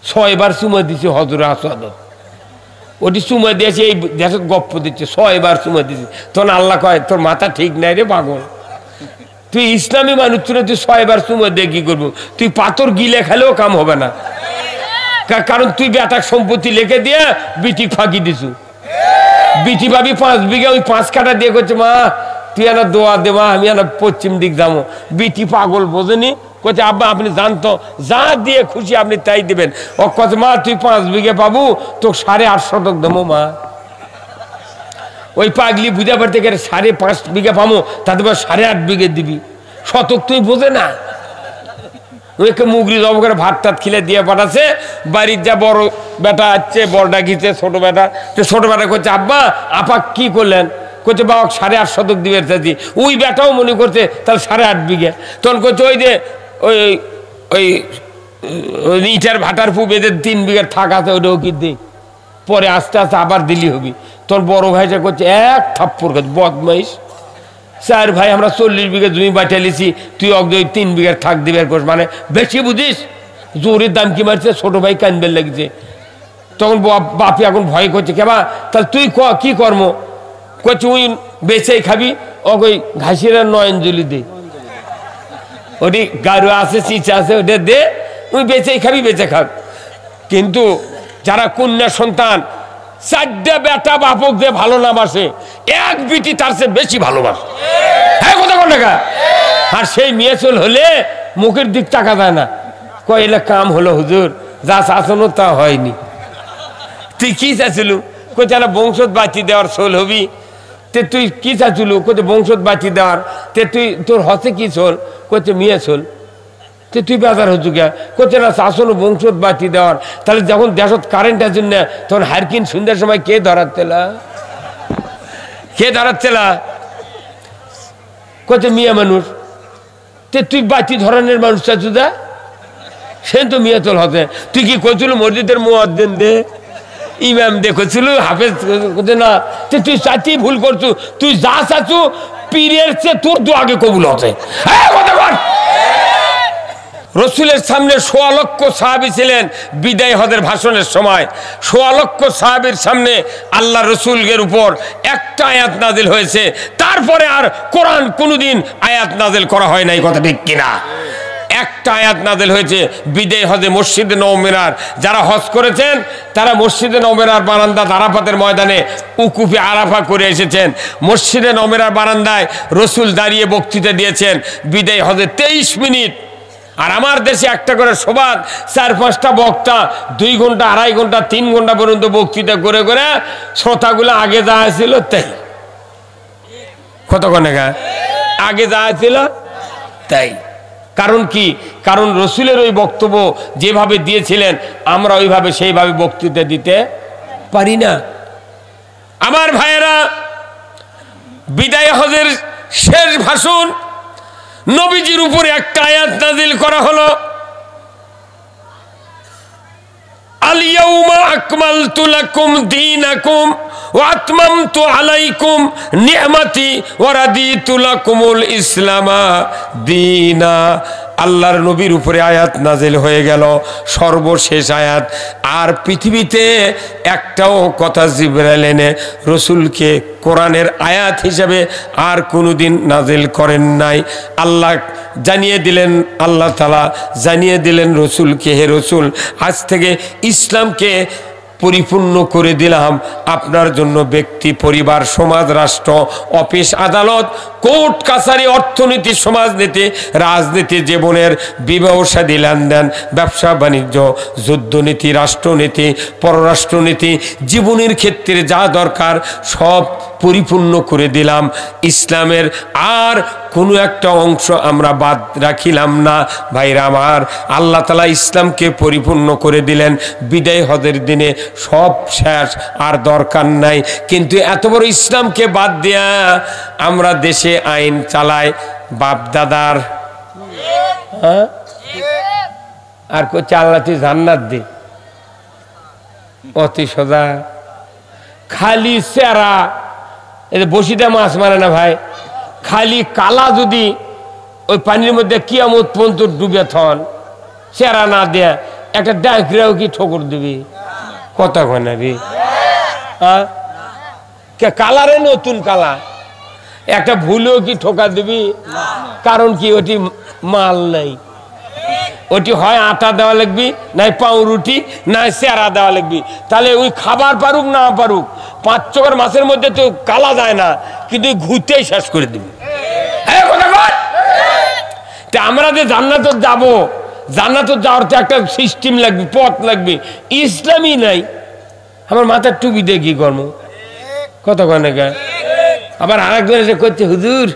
6 বার চুমা দিছে হজরে আসাদ ওটি চুমা দিয়েছে এই দেশত গপ্প দিচ্ছে 6 বার চুমা দিছে তখন আল্লাহ কয় তোর মাথা ঠিক নাই রে পাগল তুই ইসলামী মানুষ ছিল তুই 6 বার চুমা দিয়ে কি করবো তুই পাথর গিলে খেলেও কাম হবে না কারণ তুই বেটার সম্পত্তি লিখে দিয়ে বিটি ফাঁকি দিছু বিটি ভাবি 5 বিঘা ওই 5 কাঠা দিয়ে করছে মা তুই এনা দোয়া দে মা আমি এনা পশ্চিম দিক যাবো বিটি পাগল বোঝেনি কোথায় আব্বা আপনি জানতো যা দিয়ে খুশি আপনি তাই দিবেন ও কত মা তুই 5 বিঘা পাবো তো 8.5 শতক দেবো মা ওই পাগলি বুঝা পারতে গেলে 5.5 বিঘা পাবো তাতে 8.5 বিঘে দিবি শতক তুই বোঝে না ওইকে মুগরি জব করে ভাত টাত খিলে দিয়ে পাঠাচ্ছে বাড়ির যা বড় বেটা আছে বড়টা গিয়েছে ছোট বেটা তো ছোট বেটা করছে আব্বা আপা কি করলেন করছে বাবা 8.5 শতক দিবে চাচ্ছি ওই বেটাও মনে করছে তাহলে 8.5 বিঘা তখন করছে ওই যে ওই ওই ইটার ভাটার পু বেঁধে 3 বিঘার থাক আছে ওইটাও কি দিই পরে আস্তে আস্তে আবার দিলি হবি তোর বড় ভাইটা করছে এক থাপ্পড় করছে বদমাইশ 4 ভাই আমরা 40 বিঘা জমি বাঁচালিছি তুই অগ্নি 3 বিঘার থাক দিবে কোষ মানে বেশি বুঝিস জোরের দাম কি মারছে ছোট ভাই কানবেল লাগছে তখন বাপি এখন ভয় করছে কেবা তাহলে তুই কি কর্ম করছে ওই বেচেই খাবি ওই ঘাসির নয়নজলি দে ওটি গারু আছে চিচা আছে ওটা দে ওই বেচেই খাবি বেচে খাব কিন্তু যারা কন্যা সন্তান 4টা বেটা বাপক দিয়ে ভালো না বাসে এক বিটি তার চেয়ে বেশি ভালোবাসে হ্যাঁ কথা কোন টাকা আর সেই মেয়ে চল হলে মুখের দিক তাকা যায় না কয় এলে কাম হলো হুজুর যা চাচানো তা হয়নি তুই কি চাইছিলু কোথায় একটা বংশত বাঁচি দেওয়ার চল হবি তে তুই কি চাইছিলু কোথায় বংশত বাঁচি দেওয়ার তে তুই তোর হতে কি চল কোথায় মেয়ে চল তে তুই বেজার হচ্ছু কে কোথায় না চাচানো বংশত বাঁচি দেওয়ার তাহলে যখন দেশত কারেন্ট আছে না তখন হারকিন সন্ধ্যার সময় কে ধরাচ্ছেলা কে ধরাচ্ছেলা কোথায় মেয়ে মানুষ তে তুই বাতি ধরনের মানুষ চাচ্ছু দা সে তো মেয়ে চল হতে তুই কি করছিল মসজিদের মুয়াজ্জিন দে ইমাম দেখছিল হাফেজ না তুই চাচ্ছি ভুল করছু তুই যা চাচ্ছু পীরের চেয়ে তোর দু আগে কবুল হতে রসুলের সামনে 1.25 লক্ষ সাহাবী ছিলেন বিদায় হজের ভাষণের সময় 1.25 লক্ষ সাহাবীর সামনে আল্লাহ রসুলের উপর একটা আয়াত নাজিল হয়েছে তারপরে আর কোরআন কোনোদিন আয়াত নাজিল করা হয় নাই কথা ঠিক কিনা একটা আয়াত নাজিল হয়েছে বিদায় হজে মসজিদে নববীর যারা হজ করেছেন তারা মসজিদে নববীর বারান্দা আরাফাতের ময়দানে উকুফে আরাফা করে এসেছেন মসজিদে নববীর বারান্দায় রসুল দাঁড়িয়ে বক্তৃতা দিয়েছেন বিদায় হজে 23 মিনিট আর আমার দেশে একটা করে সবাদ 4-5টা বক্তা 2 ঘন্টা 2.5 ঘন্টা 3 ঘন্টা পর্যন্ত বক্তৃতা করে করে শ্রোতাগুলো আগে যা ছিল তাই কতক্ষণ আগে যা ছিল তাই কারণ কি কারণ রসুলের ওই বক্তব্য যেভাবে দিয়েছিলেন আমরা ওইভাবে সেইভাবে বক্তৃতা দিতে পারি না আমার ভাইয়েরা বিদায় হজের শেষ ভাষণ নবীজির উপরে একটা আয়াত নাজিল করা হলো আল ইয়াউমা আকমালতু লাকুম দীনাকুম ওয়া আতমামতু আলাইকুম নি'মাতি ওয়া রাদিতু লাকুমুল ইসলামা দীনা আল্লাহর নবীর উপরে আয়াত নাজিল হয়ে গেল সর্বশেষ আয়াত আর পৃথিবীতে একটাও কথা জিবরাইল এনে রসুলকে কোরআনের আয়াত হিসেবে আর কোনোদিন নাজিল করেন নাই আল্লাহ জানিয়ে দিলেন আল্লাহ তাআলা জানিয়ে দিলেন রসুলকে হে রসুল আজ থেকে ইসলামকে পরিপূর্ণ করে দিলাম আপনার জন্য ব্যক্তি পরিবার সমাজ রাষ্ট্র অফিস আদালত কোর্ট কাছারি অর্থনীতি সমাজনীতি রাজনীতি জীবনের বিবাহ শাদী লেনদেন ব্যবসা বাণিজ্য যুদ্ধনীতি রাষ্ট্রনীতি পররাষ্ট্রনীতি জীবনের ক্ষেত্রে যা দরকার সব পরিপূর্ণ করে দিলাম ইসলামের আর কোনো একটা অংশ আমরা বাদ রাখিলাম না ভাইরা আমার আল্লাহ তাআলা ইসলামকে পরিপূর্ণ করে দিলেন বিদায় হজের দিনে সব শেষ আর দরকার নাই কিন্তু এত বড় ইসলামকে বাদ দিয়া আমরা দেশে আইন চালাই বাপ দাদার আর কো চাল্লাতি জান্নাত দে অতি সোজা খালি চেরা এই বসিটা মাছ মারে না ভাই খালি কালা যদি ওই পানির মধ্যে কিয়ামত পর্যন্ত ডুবে থন চেরা না দেয়া একটা ডাকরাও কি ঠোকর দিবি কথা কয় না রে হ্যাঁ কালারে নতুন কালার একটা ভুলেও কি ঠোকা দিবি কারণ কি ওটি মাল নাই ওটি হয় আটা দেওয়া লাগবি নাই পাউরুটি নাই চেরা দেওয়া লাগবি তাহলে ওই খাবার পারুক না পারুক 5 চোখের মাছের মধ্যে তো কালা যায় না কিন্তু ঘুরতেই শেষ করে দিবি আমরা যে জান্নাত যাবো জান্নাত যাওয়ার তো একটা সিস্টেম লাগবে পথ লাগবে ইসলামই নাই আমার মাথার টুপি দিয়ে কি কর্ম কত কনে আবার আরেকজন এসে করছে হুজুর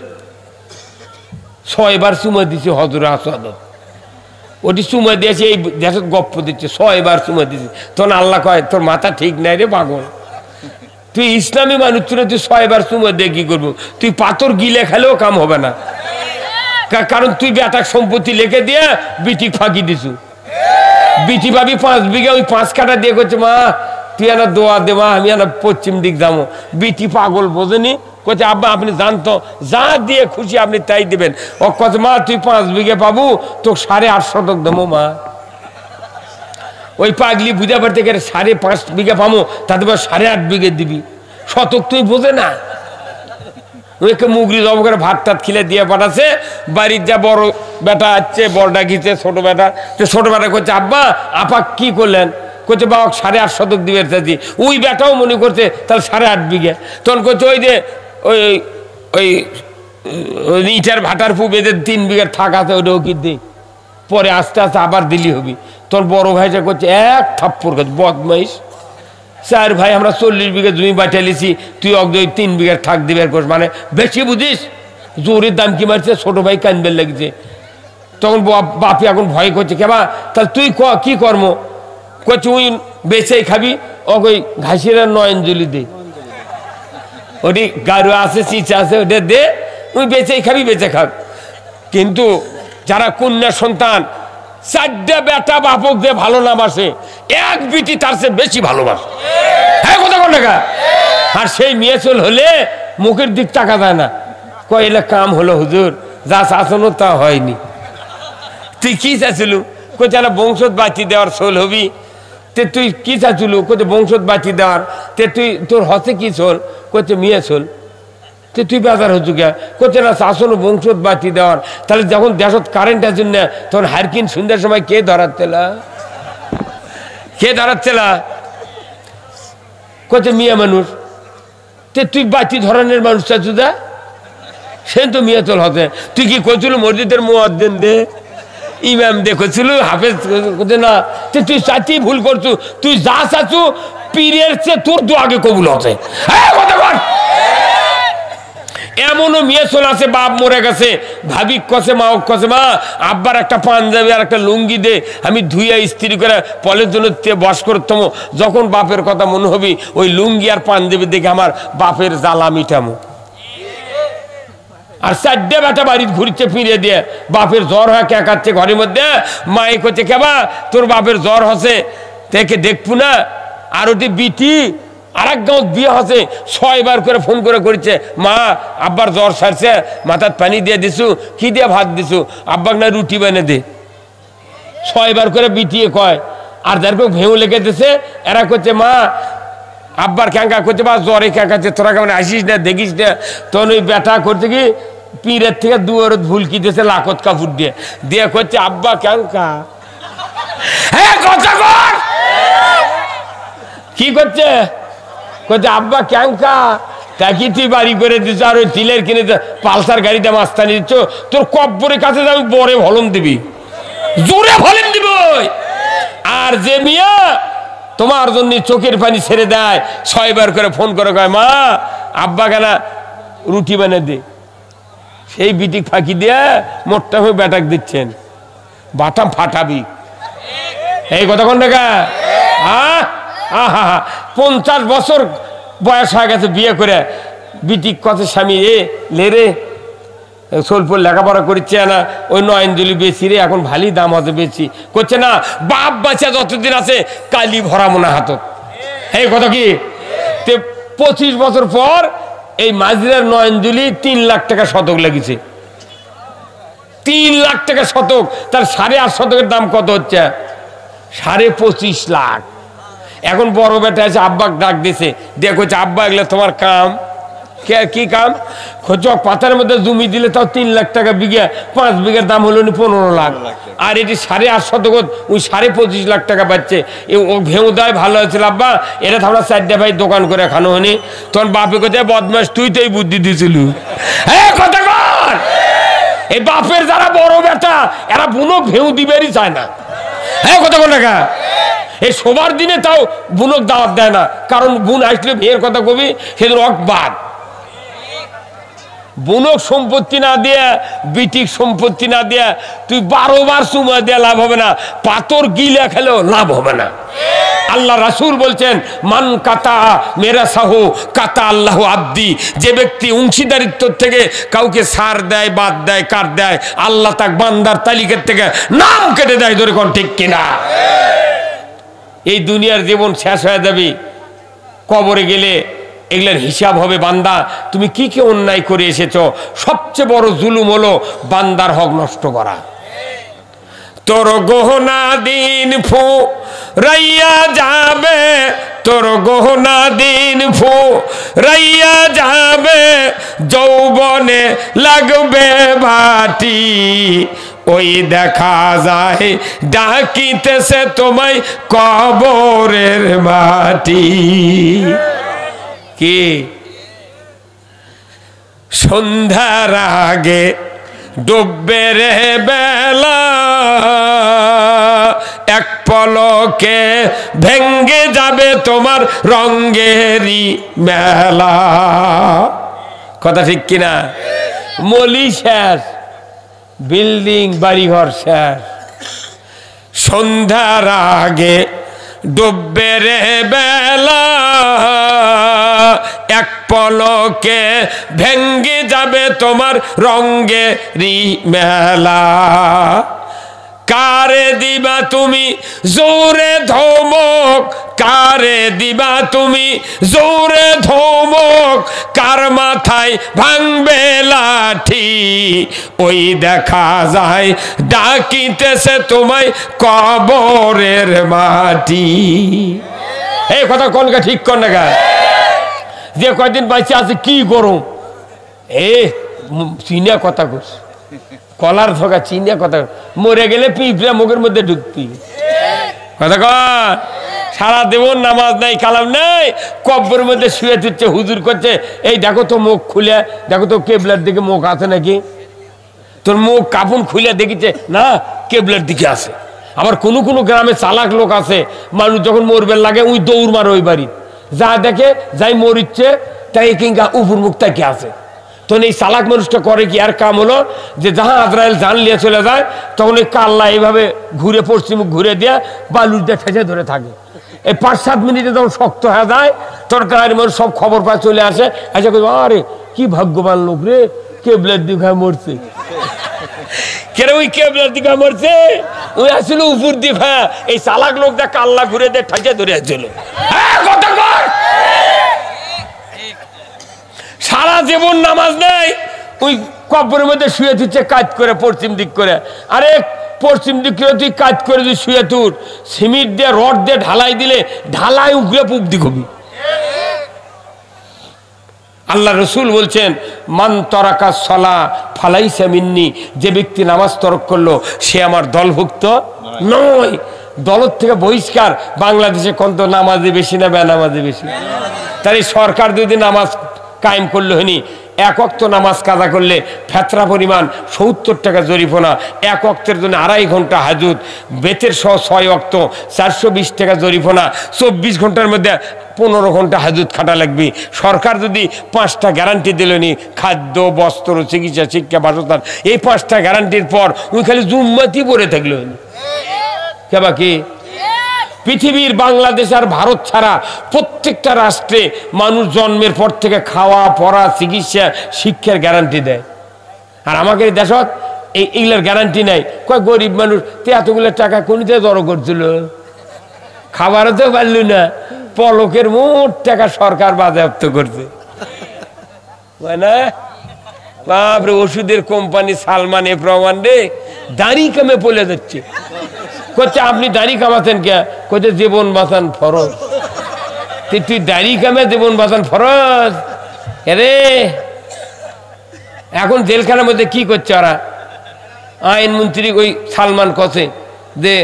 6 বার চুমা দিছে হজুর আসাদত ওটি চুমা দিয়েছে এই দেশে গপ্প দিচ্ছে 6 বার চুমা দিচ্ছে তখন আল্লাহ কয় তোর মাথা ঠিক নাই রে পাগল তুই ইসলামী মানুষ তুই 6 বার চুমা দিয়ে কি করবো তুই পাথর গিলে খেলেও কাম হবে না কারণ তুই বেটাক সম্পত্তি লিখে দিয়ে বিটি ফাঁকি দিছু বিটি ভাবি 5 বিঘা ওই 5 কাঠা দিয়ে করছে মা তুই একটা দোয়া দে মা আমি একটা পশ্চিম দিক যাবো বিটি পাগল বোঝেনি কোথায় আব্বা আপনি জানতো যা দিয়ে খুশি আপনি তাই দিবেন ও কত মা তুই 5 বিঘা পাবো তো 8.5 শতক দেবো মা ওই পাগলি বুঝা পারতে গেলে 5.5 বিঘা পাবো তাতে 8.5 বিঘে দিবি শতক তুই বোঝে না ওইকে মুগরি জব করে ভাত টাত খিলে দিয়ে পাঠাচ্ছে বাড়ির যা বড় বেটা আছে বড়টা গিয়েছে ছোট বেটা তো ছোট বেটা করছে আব্বা আপা কি করলেন করছে বাবা 8.5 শতক দিবে চাচ্ছি ওই বেটাও মনে করছে তাহলে 8.5 বিঘে তখন করছে ওই যে ওই ওই ইটার ভাটার পু বেঁধে 3 বিঘার থাক আছে ওটাও কি দিই পরে আস্তে আস্তে আবার দিলি হবি তোর বড় ভাইটা করছে এক থাপ্পড় করছে বদমাইশ 4 ভাই আমরা 40 বিঘা জমি বাঁচিয়ে লিছি তুই অগ্নি 3 বিঘার থাক দিবে মানে বেশি বুঝিস জোরের দাম কি মারছে ছোট ভাই কানবেল লাগছে তখন বাপি এখন ভয় করছে কেবা তাহলে তুই কি কর্ম করছে ওই বেচেই খাবি ওই ঘাসিরা নয়নজলি দে ওটি গারু আছে চিচা আছে ওটা দে ওই বেচেই খাবি বেচে খাব কিন্তু যারা কন্যা সন্তান 4টা বেটা বাপক দিয়ে ভালো না বাসে এক বিটি তার চেয়ে বেশি ভালোবাসে হ্যাঁ কথা কোন টাকা আর সেই মেয়ে চল হলে মুখের দিক টাকা যায় না কইলে কাম হলো হুজুর যা চাচানো তা হয়নি তুই কি চাইছিলু কোথায় না বংশত বাঁচি দেওয়ার চল হবি তে তুই কি চাইছিলু কোথায় বংশত বাঁচি দেওয়ার তে তুই তোর হতে কি চল কোথায় মেয়ে চল তে তুই বেজার হচ্ছু কে কোথায় না চাচানো বংশত বাঁচি দেওয়ার তাহলে যখন দেশত কারেন্ট আছে না তখন হারকিন সন্ধ্যার সময় কে ধরাচ্ছেলা কোথায় মেয়ে মানুষ তে তুই বাঁচি ধরনের মানুষ চাচ্ছু দা সে তো মেয়ে চল হতে তুই কি করছিল মসজিদের মুয়াজ্জিন দে ইমাম দেখছিল হাফেজ না তুই চাচ্ছি ভুল করছু তুই যা চাচ্ছু পীরের চেয়ে তোর তো আগে কবুল হতে এমনও মেয়ে চলে আছে বাপ মরে গেছে ভাবি কষে মা কষে মা আব্বার একটা পাঞ্জাবি আর একটা লুঙ্গি দে আমি ধুইয়া ইস্ত্রি করে পলের জন্য বস করতাম যখন বাপের কথা মনে হবি ওই লুঙ্গি আর পাঞ্জাবি দেখে আমার বাপের জ্বালা মিটামো আর 4টে বেটা বাড়িতে ঘুরছে ফিরে দিয়ে বাপের জ্বর হয় কেকাচ্ছে ঘরের মধ্যে মায়ে করছে কেবা তোর বাপের জ্বর হসে দেখে দেখবো না আর ওটি বিটি আর এক গাঁত বিয়ে হসে 6 বার করে ফোন করে করেছে মা আব্বার জ্বর সারছে মাথার পানি দিয়ে দিছু কি দিয়ে ভাত দিছু আব্বাক না রুটি বানিয়ে দে 6 বার করে বিটিয়ে কয় আর যার কেউ ভেউ লেগে দিছে এরা করছে মা আব্বার ক্যাঙ্কা করছে বা জ্বরে ক্যাঁকাচ্ছে তোরা কেমন আসিস না দেখিস না তখন ওই বেটা করছে কি পীরের থেকে দুয়ারত ভুলকি দিয়েছে লাখত কাপড় দিয়ে দিয়ে করছে আব্বা ক্যাঙ্কা কি করছে করছে আব্বা ক্যাঙ্কা তাকি তুই বাড়ি করে দিচ্ছ আর ওই তিলের কিনে পালসার গাড়িতে মাস্তানি দিচ্ছ তোর কব্বরের কাছে যাবি বরে ভলন দিবি জোরে ভলন দিব আর যে মিয়া তোমার জন্য চোখের পানি ছেড়ে দেয় 6 বার করে ফোন করে কয় মা আব্বা কেনা রুটি বানিয়ে দে সেই বিটি ফাঁকি দিয়ে মোটটা হয়ে বেটাক দিচ্ছেন বাটাম ফাটাবি এই কথা কোন টাকা 50 বছর বয়স হয়ে গেছে বিয়ে করে বিটি কত স্বামী লে রে স্বল্প লেখাপড়া করছে না ওই নয়নজলি বেশি রে এখন ভালোই দাম হতে বেশি করছে না বাপ বাচ্চা যতদিন আছে কালি ভরা মনে হাতত এই কথা কি 25 বছর পর এই মাঝিরার নয়নজলি 3 লাখ টাকা শতক লাগিছে 3 লাখ টাকা শতক তার 8.5 শতকের দাম কত হচ্ছে 25.5 লাখ। এখন বড় বেটা আছে আব্বাক ডাক দিছে, দিয়ে কইছে আব্বা এগুলো তোমার কাম। কি কাম? চক পাতার মধ্যে জমি দিলে তাও 3 লাখ টাকা বিঘা, 5 বিঘার দাম হলো 15 লাখ। আর এটি 8.5 শতক, ওই 25.5 লাখ টাকা পাচ্ছে। ও ভেউ দেয় ভালো হয়েছিল আব্বা, এটা তো আমরা 4টা ভাই দোকান করে খানো হনি। তখন বাপে কোথায় বদমাস, তুই তো এই বুদ্ধি দিয়েছিল। হ্যাঁ কথা কর, এই বাপের যারা বড় বেটা এরা বুনক ভেউ দিবেরই চায় না। হ্যাঁ কথা কর টাকা, এই সবার দিনে তাও বুনক দাওয়াত দেয় না, কারণ বুন আসলে ভেয়ের কথা কবি সেদিন অকবাদ। বুনক সম্পত্তি না দিয়া, বিটিক সম্পত্তি না দিয়া তুই 12 বার চুমা দেয়া লাভ হবে না, পাথর গিলা খেলেও লাভ হবে না। আল্লাহ রাসূল বলছেন মান কাতা মেরা সাহু কাতা আল্লাহ আব্দি, যে ব্যক্তি অংশীদারিত্ব থেকে কাউকে সার দেয়, বাদ দেয়, কাট দেয়, আল্লাহ তাক বান্দার তালিকার থেকে নাম কেটে দেয়। ধরে কোন ঠিক কিনা? এই দুনিয়ার জীবন শেষ হয়ে যাবে, কবরে গেলে এগুলোর হিসাব হবে। বান্দা তুমি কি কি অন্যায় করে এসেছো? সবচেয়ে বড় জুলুম হলো বান্দার হক নষ্ট করা। তোর গহনা দিন ফু রাইয়া যাবে, তোর গহনা দিন ফু রাইয়া যাবে, যৌবনে লাগবে ভাটি, ওই দেখা যায় ডাকিতেছে তোমায় কবরের মাটি। কি সন্ধ্যার আগে ডুববে রে বেলা, এক পলকে ভেঙ্গে যাবে তোমার রঙ্গেরই মেলা। কথা ঠিক কিনা? মলি শেষ, বিল্ডিং বাড়িঘর শেষ। সন্ধ্যার আগে ডুববে রে বেলা, এক পলকে ভেঙ্গে যাবে তোমার রঙ্গেরই মেলা। কারে দিবা তুমি জোরে ধমক, কারে দিবা তুমি জোরে ধমক, কার মাথায় ভাঙবে লাঠি, ওই দেখা যায় ডাকিতেছে তোমায় কবরের মাটি। এই কথা কোনটা ঠিক কর না? যে কয়দিন বাইচে আছে কি গরম, এ চিনিয়া কথা কস, কলার ধোকা চিনিয়া কথা, মরে গেলে পিঁপড়া মুখের মধ্যে ঢুকতি। কথা কর, সারা দেবন নামাজ নাই, কালাম নাই, কব্বরের মধ্যে শুয়ে দিচ্ছে, হুজুর করছে এই দেখো তো মুখ খুলে দেখো তো কেবলার দিকে মুখ আছে নাকি। তোর মুখ কাপড় খুলে দেখিছে না, কেবলার দিকে আছে। আবার কোনো কোনো গ্রামে চালাক লোক আছে, মানুষ যখন মরবে লাগে ওই দৌড় মারে ওই বাড়ি, যা দেখে যাই মরিচ্ছে তাই কিংবা উপর মুখ তাকে আছে। তখন এই চালাক মানুষটা করে কি, আর কাম হলো যে যাহা আজরাইল জান নিয়ে চলে যায়, তখন ওই কাল্লা এইভাবে ঘুরে পশ্চিম ঘুরে দিয়ে বালুর দিয়ে ঠেসে ধরে থাকে। এই 5-7 মিনিটে যখন শক্ত হয়ে যায়, তোর গায়ের মানুষ সব খবর পায় চলে আসে, এসে কই আরে কি ভাগ্যবান লোক রে, কেবলার দিকে মরছে। কেন ওই কেবলার দিকে মরছে? ওই আসলে উপর দিকে, এই চালাক লোক দেখ কাল্লা ঘুরে দিয়ে ঠেসে ধরে আসছিল। সারা জীবন নামাজ নেই, ওই কবরের মধ্যে শুয়ে দিচ্ছে কাজ করে পশ্চিম দিক করে। আরে পশ্চিম দিক করে তুই কাজ করে তুই শুয়ে তুর, সিমেন্ট দিয়ে রড দিয়ে ঢালাই দিলে ঢালাই উগরে পুব দিক হবি। আল্লাহ রসুল বলছেন মান তরাকা সলা ফালাইসা মিন্নি, যে ব্যক্তি নামাজ তরক করলো সে আমার দলভুক্ত নয়। দলের থেকে বহিষ্কার। বাংলাদেশে কোন তো নামাজি বেশি না বেনামাজি বেশি? তাই সরকার যদি নামাজ কায়েম করলো হয়নি, এক ওয়াক্ত নামাজ কাজা করলে ফেতরা পরিমাণ 70 টাকা জরিমানা, এক ওয়াক্তের জন্য 2.5 ঘন্টা হাজুত, বেতের সহ 6 ওয়াক্ত 420 টাকা জরিমানা, 24 ঘন্টার মধ্যে 15 ঘন্টা হাজুত খাটা লাগবে। সরকার যদি 5টা গ্যারান্টি দিলনি, খাদ্য, বস্ত্র, চিকিৎসা, শিক্ষা, বাসস্থান, এই 5টা গ্যারান্টির পর ওই খালি জুম্মাতি পড়ে থাকলো হয়নি কে বাকি? পৃথিবীর বাংলাদেশ আর ভারত ছাড়া প্রত্যেকটা রাষ্ট্রে মানুষ জন্মের পর থেকে খাওয়া, পড়া, চিকিৎসা, শিক্ষার গ্যারান্টি দেয়। আর আমাকে দেশত এইগুলোর গ্যারান্টি নাই। কয় গরিব মানুষ তে এতগুলো টাকা কোনতে জড়ো করছিল, খাবারও তো পারল না, পলকের মোট টাকা সরকার বাজেয়াপ্ত করছে। না বাপরে, ওষুধের কোম্পানি সালমান এ প্রমাণ রে দাঁড়ি কমে পলে যাচ্ছে। করছে আপনি দাড়ি কামাতেন কে? করছে জীবন বাঁচান ফরজ। তুই দাড়ি কামে জীবন বাঁচান ফরজ? আরে এখন জেলখানার মধ্যে কি করছে ওরা? আইনমন্ত্রী ওই সালমান কসে যে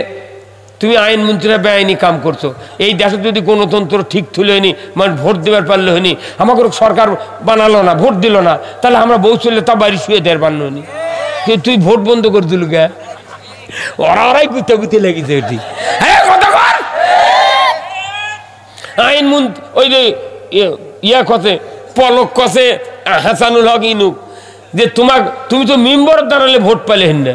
তুমি আইনমন্ত্রীরা বেআইনি কাম করছো, এই দেশে যদি গণতন্ত্র ঠিক তুলে হয়নি, মানে ভোট দেবার পারলে হয়নি, আমাকে সরকার বানালো না, ভোট দিল না, তাহলে আমরা বউ চললে তা বাড়ি শুয়ে দেওয়ার পারল হয়নি, তুই ভোট বন্ধ করে দিল গে? ওরাই গুতে গুতে লেগেছে এটি। হ্যাঁ কথা বল। আইনমন্ত্রী ওই যে ইয়া কসে পলক কসে হাসানুল হক ইনুক যে তুমি তো মেম্বার দাঁড়ালে ভোট পালে হেন না,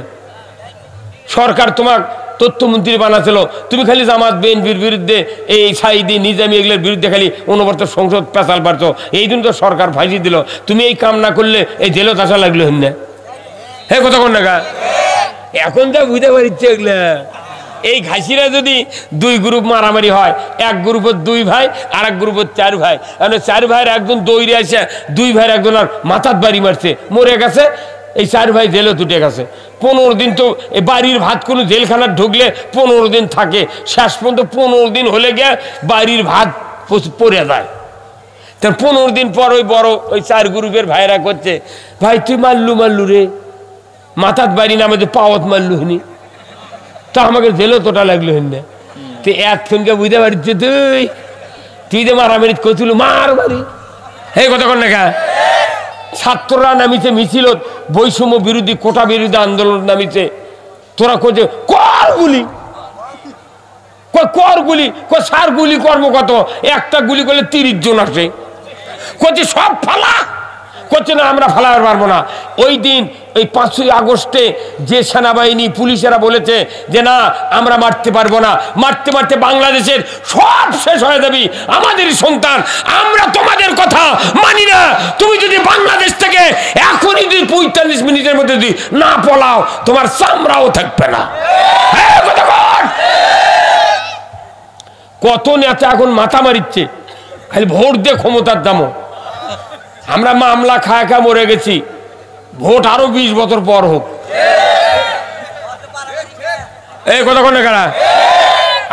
সরকার তোমার তথ্যমন্ত্রী বানাছিল, তুমি খালি জামাত বিএনপির বিরুদ্ধে এই সাইদি নিজামী এগুলোর বিরুদ্ধে খালি অনবরত সংসদ পেঁচাল পারছো, এই জন্য তো সরকার ফাঁসি দিল, তুমি এই কাম না করলে এই জেলত আসা লাগলো হেন না। হ্যাঁ কথা কোন না? এখন যা বুঝতে পারছে এগুলা, এই ঘাসিরা যদি দুই গ্রুপ মারামারি হয়, এক গ্রুপের দুই ভাই আর এক গ্রুপের চার ভাই, চার ভাইয়ের একজন দৌড়ে আসে দুই ভাইয়ের একজন আর মাথার বাড়ি মারছে, মরে গেছে, এই চার ভাই জেলে উঠে গেছে। 15 দিন তো বাড়ির ভাত কোনো জেলখানা ঢুকলে 15 দিন থাকে, শেষ পর্যন্ত 15 দিন হলে গিয়ে বাড়ির ভাত পড়ে যায়। তার 15 দিন পর ওই বড় ওই চার গ্রুপের ভাইরা করছে, ভাই তুই মারলু রে, মাথার বাড়ি না আমাদের পাওয়াত মারলু হনি, তা আমাকে জেলে তোটা লাগলো হেন না। তুই এতক্ষণকে বুঝতে পারছি তুই যে মারামারি করছিল মার বাড়ি। এই কথা কর না কা? ছাত্ররা নামিছে মিছিল, বৈষম্য বিরোধী কোটা বিরোধী আন্দোলন নামিছে, তোরা করছে কর গুলি, কর গুলি, সার গুলি করবো কত, একটা গুলি করলে 30 জন আসে, করছে সব ফালা, করছে না আমরা ফালাতে পারবো না। ওই দিন ওই 5ই আগস্টে যে সেনাবাহিনী পুলিশেরা বলেছে যে না আমরা মারতে পারবো না, মারতে মারতে বাংলাদেশের সব শেষ হয়ে যাবি, আমাদের সন্তান, আমরা তোমাদের কথা মানি না, তুমি যদি বাংলাদেশ থেকে এখনই 45 মিনিটের মধ্যে যদি না পলাও তোমার চামড়াও থাকবে না। কত নেতা এখন মাথা মারিচ্ছে, খালি ভোট দিয়ে ক্ষমতার দামও। আমরা মামলা খায় খা মরে গেছি, ভোট আরো 20 বছর পর হোক। এই কথা কোন কারা?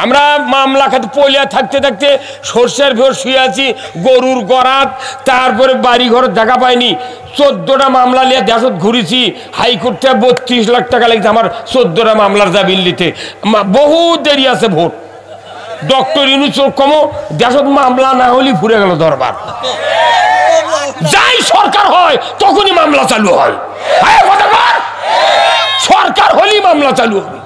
আমরা মামলা খাতে পলিয়া থাকতে থাকতে সর্ষের ভোর শুয়ে আছি, গরুর গরাত, তারপরে বাড়ি ঘর জায়গা পাইনি, 14টা মামলা নিয়ে দেশত ঘুরেছি, হাইকোর্ট থেকে 32 লাখ টাকা লাগছে আমার 14টা মামলার জামিন নিতে, বহু দেরি আছে ভোট। ডক্টর ইউনূস কমো দেশত মামলা না হলে ফুরে গেল দরবার, যাই সরকার হয় তখনই মামলা চালু হয়, সরকার হলেই মামলা চালু হবে।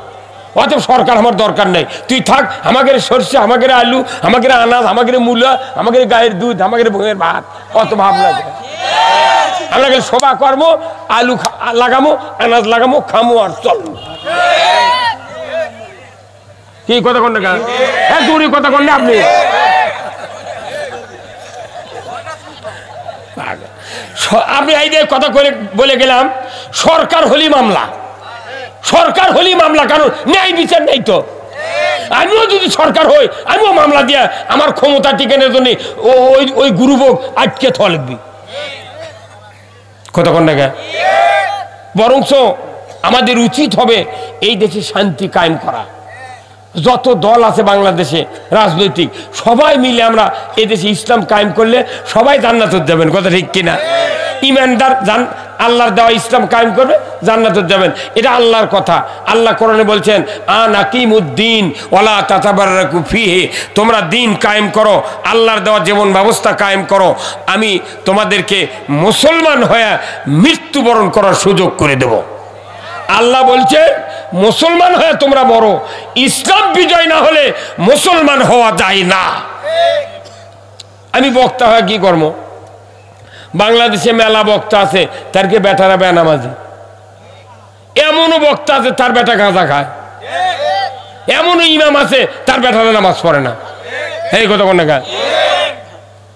অতএব সরকার আমার দরকার নেই, তুই থাক, আমাদের সর্ষে, আমাদের আলু, আমাদের আনাজ, আমাদের মূলা, আমাদের গায়ের দুধ, আমাদের বইয়ের ভাত, অত ভাবনা আমরা গেলে সভা কর্ম, আলু লাগামো, আনাজ লাগামো, খামো আর চলবো। কি কথা কন না? হ্যাঁ দূরে কথা কন না আপনি। আমি এই যে কথা করে বলে গেলাম সরকার হলি মামলা, সরকার হলি মামলা, কারণ ন্যায় বিচার নেই তো। আমিও যদি সরকার হই আমিও মামলা দিয়া আমার ক্ষমতা টিকানোর জন্য ওই গুরুভোগ আটকে থা লিখবি। কথা কন না? বরঞ্চ আমাদের উচিত হবে এই দেশে শান্তি কায়েম করা। যত দল আছে বাংলাদেশে রাজনৈতিক, সবাই মিলে আমরা এই দেশে ইসলাম কায়েম করলে সবাই জান্নাতে যাবেন। কথা ঠিক কিনা? ইমানদার আল্লাহর দেওয়া ইসলাম কায়েম করবে, জান্নাতে যাবেন, এটা আল্লাহর কথা। আল্লাহ কোরআনে বলছেন আন আকিমুদ্দিন ওয়ালা তাতাবাররাকু ফিহি, তোমরা দিন কায়েম করো, আল্লাহর দেওয়া জীবন ব্যবস্থা কায়েম করো, আমি তোমাদেরকে মুসলমান হয়ে মৃত্যুবরণ করার সুযোগ করে দেব। আল্লাহ বলছে মুসলমান হয়ে তোমরা বড়, ইসলাম বিজয় না হলে মুসলমান হওয়া যায় না। আমি বক্তা হয়ে কি করব? বাংলাদেশে মেলা বক্তা আছে, তারকে বেটারা বেনামাজি, এমনও বক্তা আছে তার বেটা গাঁজা খায়, এমনও ইমাম আছে তার বেটারা নামাজ পড়ে না। এই কথা কোন না?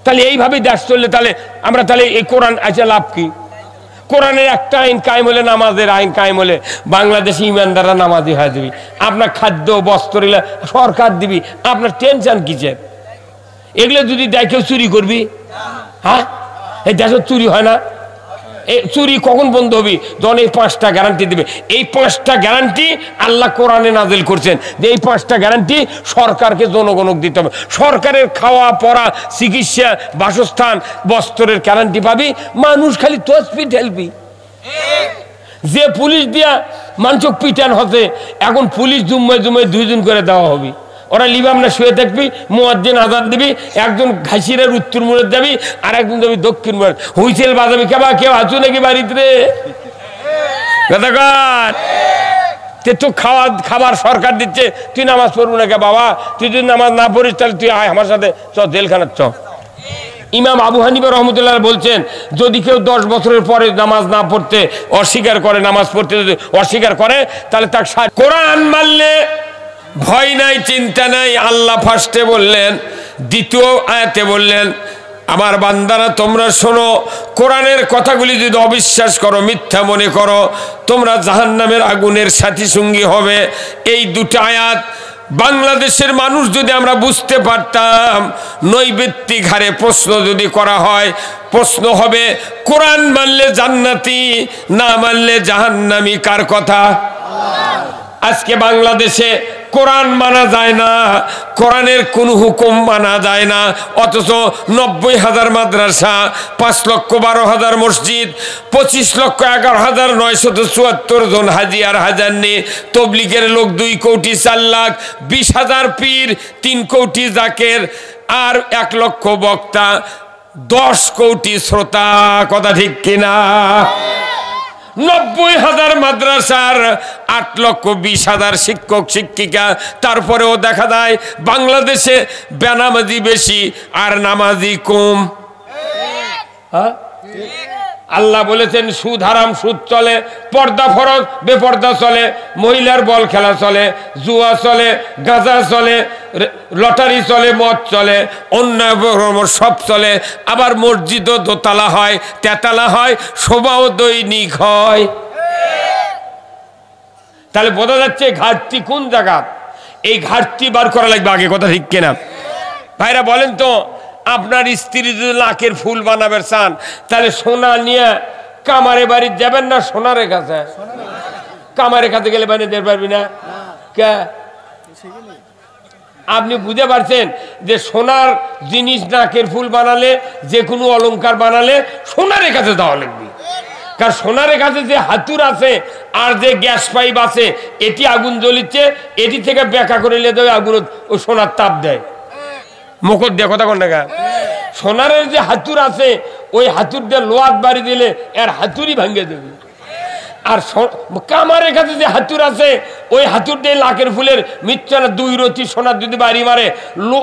তাহলে এইভাবে দেশ চললে তাহলে আমরা তাহলে এই কোরআন আছে লাভ কি? কোরআনের একটা আইন কায়েম হলে, নামাজের আইন কায়েম হলে বাংলাদেশি ইমানদাররা নামাজি হয়ে যাবি, আপনার খাদ্য বস্ত্র এগুলো সরকার দিবি, আপনার টেনশন কিসের? এগুলো যদি দেখেও চুরি করবি, হ্যাঁ এই দেশে চুরি হয় না? চুরি কখন বন্ধ হবে? যখন এই 5টা গ্যারান্টি দিবে। এই 5টা গ্যারান্টি আল্লাহ কোরআনে নাজিল করছেন যে এই 5টা গ্যারান্টি সরকারকে জনগণকে দিতে হবে। সরকারের খাওয়া পড়া চিকিৎসা বাসস্থান বস্ত্রের গ্যারান্টি পাবি, মানুষ খালি তসবি ঠেলবি। যে পুলিশ দিয়া মানুষ পিটান হতে, এখন পুলিশ জুম্মায় 2 জন করে দেওয়া হবে। ওরা লিবাম না শুয়ে থাকবি, মুয়াজ্জিন আযান দিবি, একজন ঘাসিরের উত্তর মুড়ে যাবি আর একজন যাবি দক্ষিণ মুড়ে, হুইসেল বাজাবি। কেউ আছো নাকি বাড়িতে রে? কথা কর। তো খাবার সরকার দিচ্ছে, তুই নামাজ পড়বো না কে বাবা? তুই যদি নামাজ না পড়িস তাহলে তুই আয় আমার সাথে, চ জেলখানার চ। ইমাম আবু হানিফা রহমতুল্লাহ বলছেন যদি কেউ 10 বছরের পরে নামাজ না পড়তে অস্বীকার করে, নামাজ পড়তে যদি অস্বীকার করে তাহলে তাকে কোরআন মানলে ভয় নাই, চিন্তা নাই। আল্লাহ ফার্স্টে বললেন, দ্বিতীয় আয়াতে বললেন আমার বান্দারা তোমরা শোনো, কোরআনের কথাগুলি যদি অবিশ্বাস করো, মিথ্যা মনে করো, তোমরা জাহান্নামের আগুনের সাথী সঙ্গী হবে। এই 2টা আয়াত বাংলাদেশের মানুষ যদি আমরা বুঝতে পারতাম, নৈবেত্তিক হারে প্রশ্ন যদি করা হয়, প্রশ্ন হবে কোরআন মানলে জান্নাতি, না মানলে জাহান্নামী কার কথা? আজকে বাংলাদেশে কোরআন মানা যায় না, কোরআনের কোন হুকুম মানা যায় না, অথচ 90,000 মাদ্রাসা, 5,12,000 মসজিদ, 25,11,974 জন হাজি আর হাজারনি, তবলিগের লোক 2 কোটি 4 লাখ, 20,000 পীর, 3 কোটি জাকের আর 1 লক্ষ বক্তা, 10 কোটি শ্রোতা। কথা ঠিক কিনা? 90,000 মাদ্রাসার 8,20,000 শিক্ষক শিক্ষিকা, তারপরেও দেখা যায় বাংলাদেশে বেনামাজি বেশি আর নামাজি কম। আল্লাহ বলেছেন সুদ হারাম, সুদ চলে, পর্দা ফরজ, বেপর্দা চলে, মহিলার বল খেলা চলে, জুয়া চলে, গাঁজা চলে, লটারি চলে, মদ চলে, অন্যায় সব চলে। আবার মসজিদও দোতলা হয়, তেতলা হয়, শোভাও দৈনিক হয়। তাহলে বোঝা যাচ্ছে ঘাটতি কোন জায়গা। এই ঘাটতি বার করা লাগবে আগে। কথা ঠিক কিনা ভাইরা বলেন তো? আপনার স্ত্রী যদি লাখের ফুল বানাবে চান, তাহলে সোনা নিয়ে কামারে বাড়ি যাবেন না সোনারে কাছে? কামারে কাছে গেলে বানিয়ে দিতে পারবি না কে? আপনি বুঝতে পারছেন যে সোনার জিনিস নাকের ফুল বানালে, যে কোনো অলংকার বানালে সোনারে কাছে দেওয়া লাগবে। কারণ সোনারে কাছে যে হাতুর আছে আর যে গ্যাস পাইপ আছে, এটি আগুন জ্বলিচ্ছে, এটি থেকে বেঁকা করে নিয়ে দেবে, আগুন ও সোনার তাপ দেয়, মুখর দিয়ে। কথা কোন টাকা? সোনারের যে হাতুর আছে, ওই হাতুর দিয়ে লোহাত বাড়ি দিলে এর হাতুরই ভাঙিয়ে দেবে। আর কামারের কাছে যে হাতুর আছে, ওই হাতুর দিয়ে লাখের ফুলের মিচ্ছানা 2 রতি সোনার যদি বাড়ি মারে,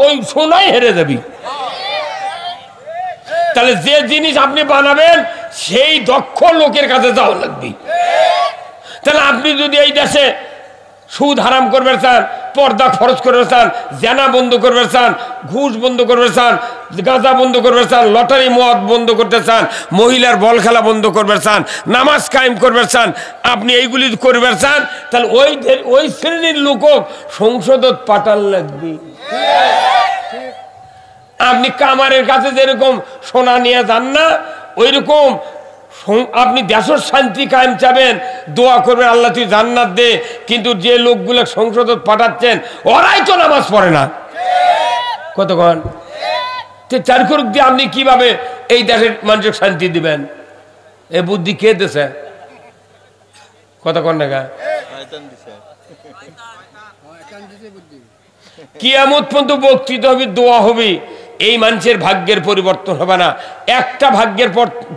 ওই সোনাই হেরে যাবি। তাহলে যে জিনিস আপনি বানাবেন সেই দক্ষ লোকের কাছে যাওয়া লাগবে। তাহলে আপনি যদি এই দেশে সুদ হারাম করবে চান, পর্দা ফরজ করবে চান, জেনা বন্ধ করবে চান, ঘুষ বন্ধ করবে চান, গাঁজা বন্ধ করবে চান, লটারি মদ বন্ধ করতে চান, মহিলার বল খেলা বন্ধ করবে চান, নামাজ কায়েম করবে চান, আপনি এইগুলি করবে চান, তাহলে ওই শ্রেণীর লোক সংসদত পাঠান লাগবে। আপনি কামারের কাছে যেরকম সোনা নিয়ে যান না, ওই রকম আপনি দেশের শান্তি কায়েম চাবেন, দোয়া করবেন আল্লাহ তুই জান্নাত দে। কিন্তু যে লোকগুলো সংসদত পাঠাচ্ছেন ওরাই তো নামাজ পড়ে না। কতক্ষণ চার করুক দিয়ে আপনি কিভাবে এই দেশের মানুষের শান্তি দিবেন? এই বুদ্ধি কে দিছে? কতক্ষণ দেখা কিয়ামত পর্যন্ত বক্তৃতা হবে, দোয়া হবে, এই মানুষের ভাগ্যের পরিবর্তন হবে না। একটা ভাগ্যের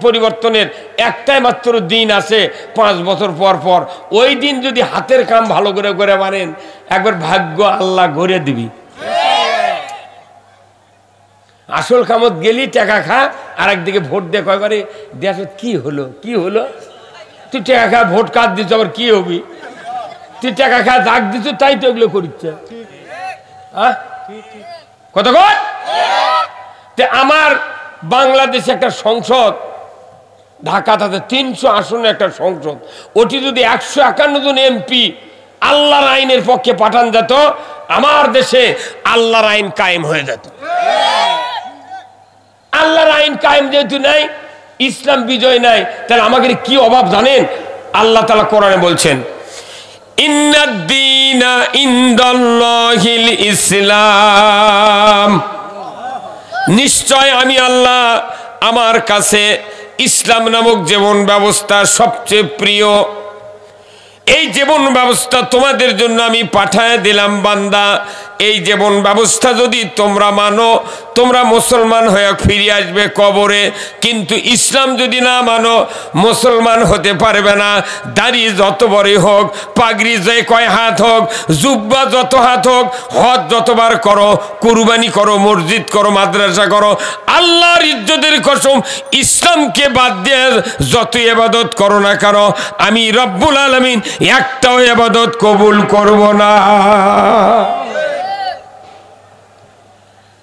পরিবর্তনের একটাই মাত্র দিন আছে, 5 বছর পর পর। ওই দিন যদি হাতের কাম ভালো করে করে মানেন, একবার ভাগ্য আল্লাহ গড়ে দিবি। আসল কামত গেলি টাকা খা, আর একদিকে ভোট দে, কয়বারে দেশ কি হলো কি হলো? তুই টাকা খা, ভোট কাজ দিচ্ছ, আবার কি হবি? তুই টাকা খা, দাগ দিচ্ছ, তাই তো এগুলো করিচ্ছে। কত কর? আমার বাংলাদেশে একটা সংসদ, ঢাকাতে 300 আসনের একটা সংসদ, ওটি যদি 151 জন এমপি আল্লাহর আইনের পক্ষে পাঠান যেত, আমার দেশে আল্লাহর আইন কায়েম হয়ে যেত। আল্লাহর আইন কায়েম যেহেতু নাই, ইসলাম বিজয় নাই, তাহলে আমাদের কি অভাব জানেন? আল্লাহ তাআলা কোরআনে বলছেন, ইন্নাদ-দীনা ইনদাল্লাহিল ইসলাম, নিশ্চয় আমি আল্লাহ, আমার কাছে ইসলাম নামক জীবন ব্যবস্থা সবচেয়ে প্রিয়। এই জীবন ব্যবস্থা তোমাদের জন্য আমি পাঠায় দিলাম বান্দা। এই জীবন ব্যবস্থা যদি তোমরা মানো, তোমরা মুসলমান হয়ে ফিরে আসবে কবরে। কিন্তু ইসলাম যদি না মানো, মুসলমান হতে পারবে না। দাড়ি যত বড়ই হোক, পাগড়ি যে কয় হাত হোক, জুব্বা যত হাত হোক, হজ যতবার করো, কুরবানি করো, মসজিদ করো, মাদ্রাসা করো, আল্লাহর ইজ্জতের কসম, ইসলামকে বাদ দিয়ে যত ইবাদত করো না কেন, আমি রব্বুল আলামিন একটাও ইবাদত কবুল করব না।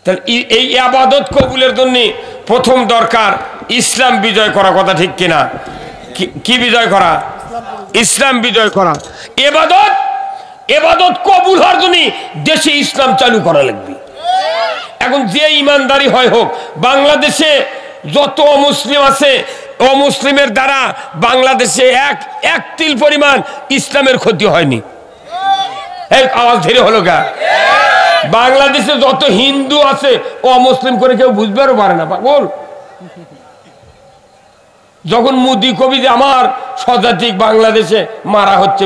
তাহলে এই ইবাদত কবুলের জন্য প্রথম দরকার ইসলাম বিজয় করা। কথা ঠিক কিনা? কি বিজয় করা? ইসলাম বিজয় করা। ইবাদত কবুল হওয়ার জন্য দেশে ইসলাম চালু করা লাগবে। এখন যে ইমানদারি হয় হোক, বাংলাদেশে যত অমুসলিম আছে, অমুসলিমের দ্বারা বাংলাদেশে এক তিল পরিমাণ ইসলামের ক্ষতি হয়নি। এই আওয়াজ ধীরে হলো গা। বাংলাদেশে যত হিন্দু আছে, অমুসলিম করে কেউ বুঝবারও পারে না। পাগল যখন মোদি কবি যে আমার স্বজাতিক বাংলাদেশে মারা হচ্ছে,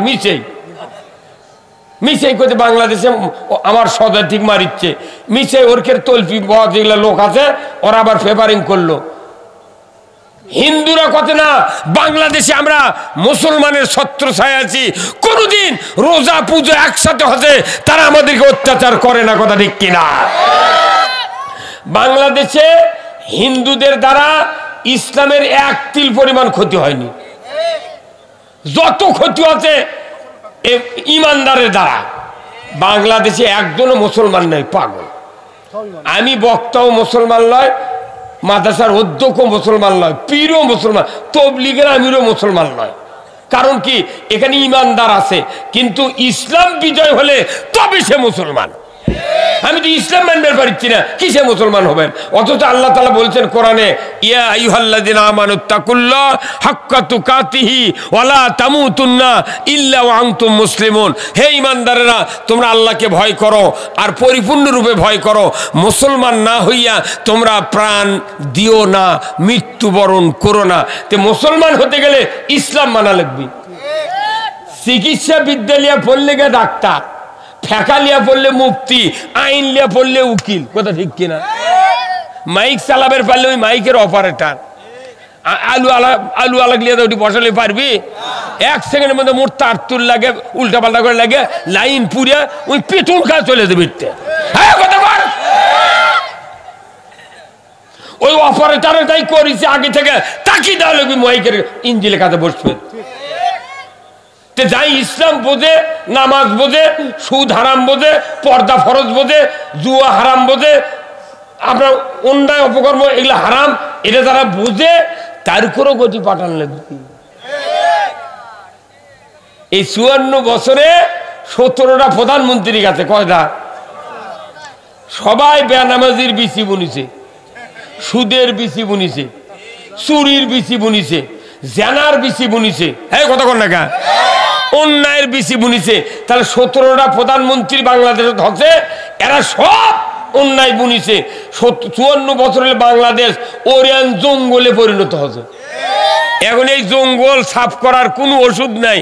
মিছেই করতে বাংলাদেশে আমার স্বজাতিক মারিচ্ছে, মিছে ওরকের তলপি যেগুলো লোক আছে ওরা আবার ফেভারিং করলো। হিন্দুরা কত না বাংলাদেশে আমরা মুসলমানের ছত্রছায়া আছি, কোনদিন রোজা পুজো একসাথে হচ্ছে, তারা আমাদেরকে অত্যাচার করে না। কথা ঠিক কিনা? বাংলাদেশে হিন্দুদের দ্বারা ইসলামের এক তিল পরিমাণ ক্ষতি হয়নি। যত ক্ষতি হচ্ছে ইমানদারের দ্বারা। বাংলাদেশে একজনও মুসলমান নয়। পাগল, আমি বক্তাও মুসলমান নয়, মাদ্রাসার অধ্যক্ষ মুসলমান নয়, পীরও মুসলমান, তবলিগের আমিরও মুসলমান নয়। কারণ কি? এখানে ইমানদার আছে, কিন্তু ইসলাম বিজয় হলে তবে সে মুসলমান। আমি তো ইসলাম মানতে পারছি না, কিসে মুসলমান হবেন? অথচ আল্লাহ তাআলা বলছেন কোরআনে, ইয়া আইয়ুহাল্লাযিনা আমানুত্তাকুল্লাহ হাক্কা তুকাতিহি ওয়া লা তামুতুন্না ইল্লা ওয়া আনতুম মুসলিমুন। হে ঈমানদারেরা, তোমরা আল্লাহকে ভয় করো আর পরিপূর্ণরূপে ভয় করো। মুসলমান না হইয়া তোমরা প্রাণ দিও না, মৃত্যুবরণ করো না। তে মুসলমান হতে গেলে ইসলাম মানা লাগবে। চিকিৎসা বিদ্যা লিয়া পড়লে গে ডাক্তার, ফেঁকা লিয়া পড়লে মুফতি, আইন লিয়া পড়লে উকিল। কথা ঠিক কিনা? মাইক চালাবের পারলে ওই মাইকের অপারেটর। আলু আলাগ লিয়া ওটি বসালে পারবি? এক সেকেন্ডের মধ্যে মোট তার তুল লাগে, উল্টা পাল্টা করে লাগে, লাইন পুড়ে ওই পেটুন খা চলে যাবে। ওই অপারেটরের তাই করেছে আগে থেকে, তাকে দেওয়া লাগবে মাইকের ইঞ্জিলের কাছে বসবে। যাই ইসলাম বোঝে, নামাজ বোঝে, সুদ হারাম বোঝে, পর্দা ফরজ বোঝে, জুয়া হারাম বোঝে, আপনার অন্যায় অপকর্ম এগুলো হারাম, এটা যারা বোঝে তার উপরও গতি পাঠান লাগবে। এই 54 বছরে 17টা প্রধানমন্ত্রীর কাছে কয়টা? সবাই বেনামাজির বিচি বুনিছে, সুদের বিচি বুনিছে, চুরির বিচি বুনিছে, জেনার বিচি বুনিছে। হ্যাঁ, কথা কন না কা? অন্যায়ের বিচি বুনিছে। তাহলে 17টা প্রধানমন্ত্রী বাংলাদেশে হচ্ছে, এরা সব অন্যায় বুনিছে। 54 বছরের বাংলাদেশ ওরিয়ান জঙ্গলে পরিণত হচ্ছে। এখন এই জঙ্গল সাফ করার কোনো ওষুধ নাই,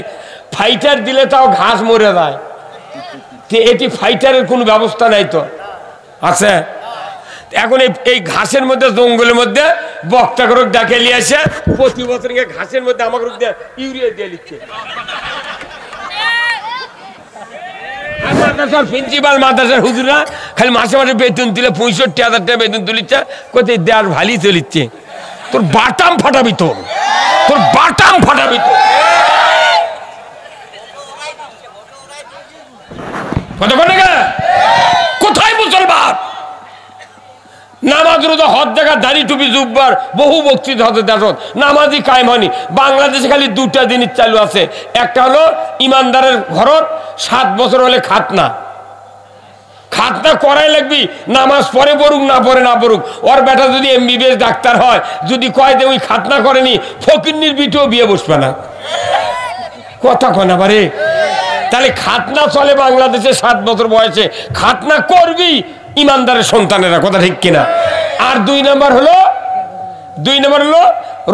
ফাইটার দিলে তাও ঘাস মরে যায়। এটি ফাইটারের কোনো ব্যবস্থা নাই তো আছে। এখন এই ঘাসের মধ্যে, জঙ্গলের মধ্যে বক্তা করে ডাকে নিয়ে আসে, প্রতি বছর ঘাসের মধ্যে আমাকে ইউরিয়া দিয়ে লিখছে। মাদ্রাসার প্রিন্সিপাল, মাদ্রাসার হুজুরা খালি মাসে মাসে বেতন দিলে 65,000 টাকা বেতন তুলিচ্ছে, কোথায় দেয়ার ভালি চলিচ্ছে। তোর বাটাম ফাটাবি, তোর বাটাম ফাটাবি। তো কোথায় মুসলমান? নামাজ রোজা হজ জায়গা দাড়ি টুপি জুব্বার বহু বক্তৃতা হতে দেশ নামাজই কায়েম হয়নি। বাংলাদেশে খালি 2টা জিনিস চালু আছে। একটা হলো ইমানদারের ঘরত 7 বছর হলে খাতনা, খাতনা করাই লাগবি, নামাজ পড়ে পড়ুক না পড়ে না পড়ুক। ওর বেটা যদি এমবিবিএস ডাক্তার হয়, যদি কয় যে ওই খাতনা করেনি, ফকিন্নির বিটেও বিয়ে বসবে না। কথা কয় না বারে? তাহলে খাতনা চলে বাংলাদেশে 7 বছর বয়সে, খাতনা করবি ইমানদারের সন্তানেরা, কথা ঠিক কিনা? আর 2 নম্বর হলো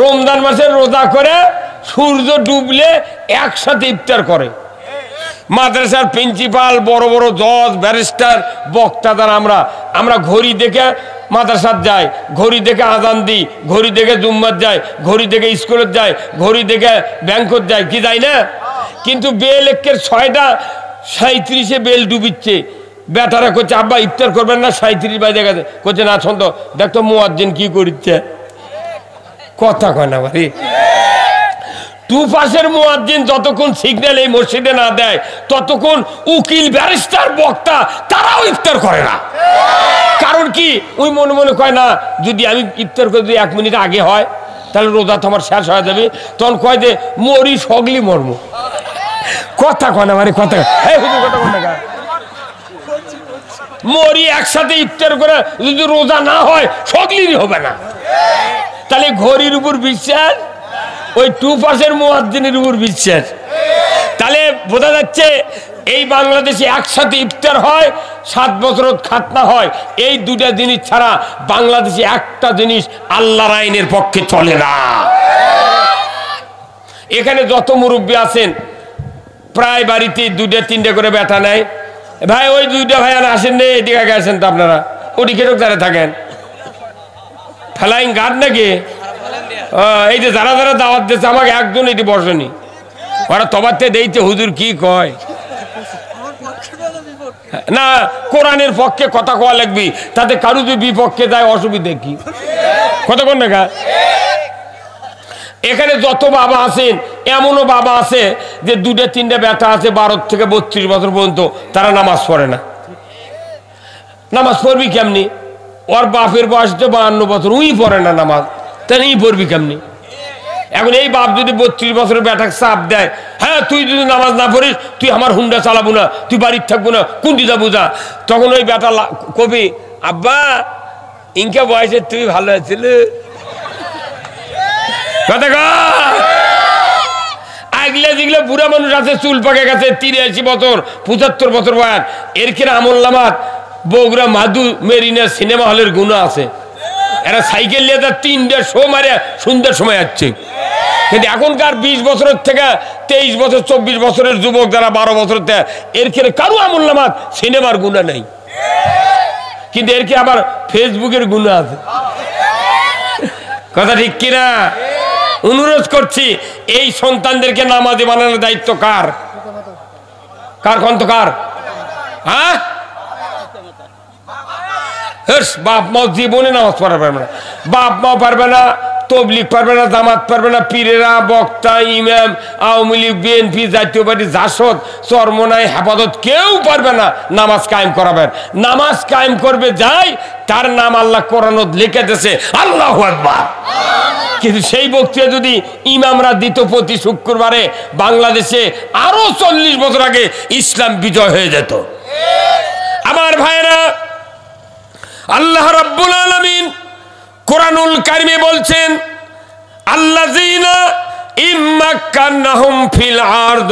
রমজান মাসে রোজা করে সূর্য ডুবলে একসাথে ইফতার করে। মাদ্রাসার প্রিন্সিপাল, বড় বড় জজ, ব্যারিস্টার, বক্তা দ্বারা আমরা ঘড়ি দেখে মাদ্রাসার যাই, ঘড়ি দেখে আজান দিই, ঘড়ি দেখে জুম্মাত যাই, ঘড়ি দেখে স্কুলত যাই, ঘড়ি দেখে ব্যাংকত যাই, কি যাই না? কিন্তু বেল একের 6:37 বেল ডুবিচ্ছে। বেটারা করছে আব্বা ইফতার করবেন না, 37 বাজে গেছে। করছে না ছন্দ দেখতো মুয়াজ্জিন কি করছে। কথা কয় না ভাই? 2 পাশের মুয়াজ্জিন যতক্ষণ সিগন্যাল এই মসজিদে না দেয়, ততক্ষণ উকিল, ব্যারিস্টার, বক্তা তারাও ইফতার করে না। কারণ কি? ওই মনে মনে কয় না, যদি আমি ইফতার করে 1 মিনিট আগে হয় তাহলে রোজা তো আমার শেষ হয়ে যাবে। তখন কয় যে মরি সগলি মর্ম। কথা কয় না মানে? কথা মরি একসাথে ইফতার করে যদি রোজা না হয় সগলিরই হবে না। তাহলে ঘড়ির উপর বিশ্বাস, ওই 2 পাশের মুয়াজ্জিনের উপর বিশ্বাস। তাহলে বোঝা যাচ্ছে এই বাংলাদেশে একসাথে ইফতার হয়, 7 বছর খাতনা হয়। এই 2টা জিনিস ছাড়া বাংলাদেশে একটা জিনিস আল্লাহর আইনের পক্ষে চলে না। এখানে যত মুরব্বী আছেন প্রায় বাড়িতে 2-3 করে বেটা নেয়। ভাই ওই 2টা ভাই আসেন নে, এদিকে আগে আসেন তো আপনারা। ওদিকে যারা থাকেন ফ্লাইং গার্ড নাকি? এই যে যারা যারা দাওয়াত দিচ্ছে আমাকে একজন এটি বসেনি, ওরা তবাতে দেইতে হুজুর কি কয় না, কোরআনের পক্ষে কথা কওয়া লাগবি, তাতে কারু যদি বিপক্ষে যায় অসুবিধা কি? কথা কন না? এখানে যত বাবা আছেন, এমনও বাবা আছে যে 2-3 বেটা আছে 12 থেকে 32 বছর পর্যন্ত, তারা নামাজ পড়ে না। নামাজ পড়বি কেমনি? ওর বাপের বয়স তো 52 বছর, উই পড়ে না নামাজ, তাহলে ই পড়বি কেমনি? এখন এই বাপ যদি 32 বছরের বেটাকে চাপ দেয়, হ্যাঁ তুই যদি নামাজ না পড়িস তুই আমার হুন্ডা চালাবো না, তুই বাড়ির থাকবো না, কোনটি যাবো যা। তখন ওই বেটা কবি, আব্বা ইনকা বয়সে তুই ভালো আছিল। আগলে যেগুলো বুড়া মানুষ আছে, চুল পাকে গেছে, 83 বছর 75 বছর বয়স, এর কিনা আমল নামাত বগুড়া মাধু মেরিনার সিনেমা হলের গুণা আছে। এরা সাইকেল নিয়ে 3টা শো মারে সুন্দর সময় যাচ্ছে। কিন্তু এখনকার 20 বছরের থেকে 23 বছর 24 বছরের যুবক যারা 12 বছর, এর কিনা কারো আমল নামাত সিনেমার গুণা নেই, কিন্তু এর কি আবার ফেসবুকের গুণা আছে। কথা ঠিক কিনা? অনুরোধ করছি, এই সন্তানদেরকে নামাজি বানানোর দায়িত্ব কার? কার কন্তকার? হ্যাঁ, বাপ মা জীবনে নামাজ পড়া পারবে না, বাপ মা পারবে না, তবলিগ পারবে না, জামাত পারবে না, পীরেরা, বক্তা, ইমাম, আওয়ামী লীগ, বিএনপি, জাতীয় পার্টি, জাসদ, চরমনাই, হেফাজত কেউ পারবে না নামাজ কায়েম করাবেন। নামাজ কায়েম করবে যাই, তার নাম আল্লাহ কোরআনত লিখে দিয়েছে, আল্লাহু আকবার। কিন্তু সেই বক্তৃতা যদি ইমামরা দিত প্রতি শুক্রবারে, বাংলাদেশে আরো 40 বছর আগে ইসলাম বিজয় হয়ে যেত। আমার ভাইরা, আল্লাহ রাব্বুল আলামিন কোরআনুল কারিমে বলছেন, আল্লাযীনা ইম্মাক্কানাহুম ফিল আরদ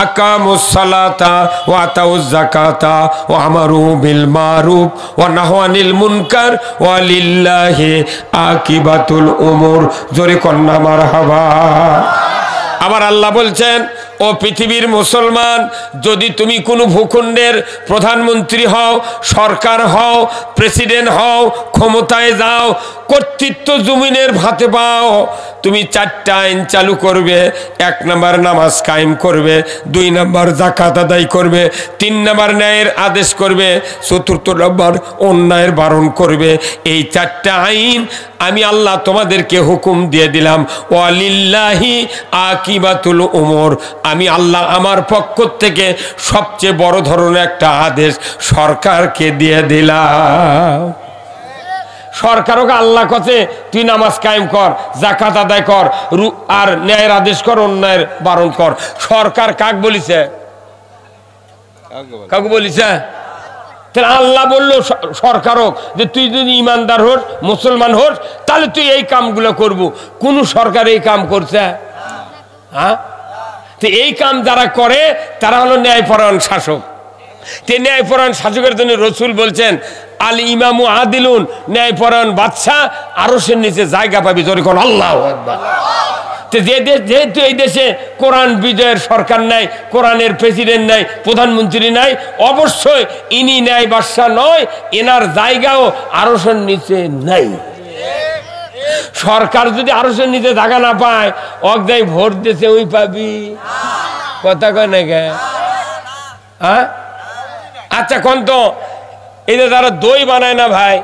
আকামুস সালাতা ওয়া আতাউজ যাকাতা ওয়া আমারু বিল মারুফ ওয়া নাহু আনিল মুনকার ওয়া লিল্লাহি আকিবাতুল উমুর। জোরে কন্না মারহাবা। আবার আল্লাহ বলছেন, ও পৃথিবীর মুসলমান, যদি তুমি কোনো ভূখণ্ডের প্রধানমন্ত্রী হও, সরকার হও, প্রেসিডেন্ট হও, ক্ষমতায় যাও, কর্তৃত্ব জমিনের ভাতে পাও, তুমি 4টা আইন চালু করবে। 1 নম্বর নামাজ কায়েম করবে, 2 নম্বর যাকাত আদায় করবে, 3 নম্বর ন্যায়ের আদেশ করবে, 4র্থ নম্বর অন্যায়ের বারণ করবে। এই 4টা আইন আমি আল্লাহ তোমাদেরকে হুকুম দিয়ে দিলাম। ওয়ালিল্লাহি আকিবাতুল উমুর, আমি আল্লাহ আমার পক্ষ থেকে সবচেয়ে বড় ধরনের একটা আদেশ সরকারকে দিয়ে দিলাম। সরকারকে আল্লাহ কাছে তুই নামাজ কায়েম কর, যাকাত আদায় কর, আর ন্যায়ের আদেশ কর, অন্যায়ের বারণ কর। সরকার কাক বলিছে? কাকে বলিছে? তাহলে আল্লাহ বললো সরকারও যে তুই যদি ইমানদার হোস, মুসলমান হোস, তাহলে তুই এই কামগুলো করবো। কোন সরকার এই কাম করছে? হ্যাঁ, তো এই কাম যারা করে তারা হলো ন্যায়পরায়ণ শাসক। তে ন্যায়পরায়ণ শাসকের জন্য রসুল বলছেন আল ইমামু আদিলুন, ন্যায়পরায়ণ বাদশাহ আরশের নিচে জায়গা পাবি। জোরে কোন আল্লাহু আকবার। যেহেতু এই দেশে কোরআন বিজয়ের সরকার নাই, কোরআনের প্রেসিডেন্ট নাই, প্রধানমন্ত্রী নাই, অবশ্যই ইনি ন্যায় বাদশাহ নয়, এনার জায়গাও আরশের নিচে নাই। সরকার যদি আরশের নিচে জায়গা না পায়, অগদাই ভোট দিয়েছে ওই পাবি, কথা কয় না গে? হ্যাঁ, আচ্ছা কোন তো এই যে যারা দই বানায় না ভাই,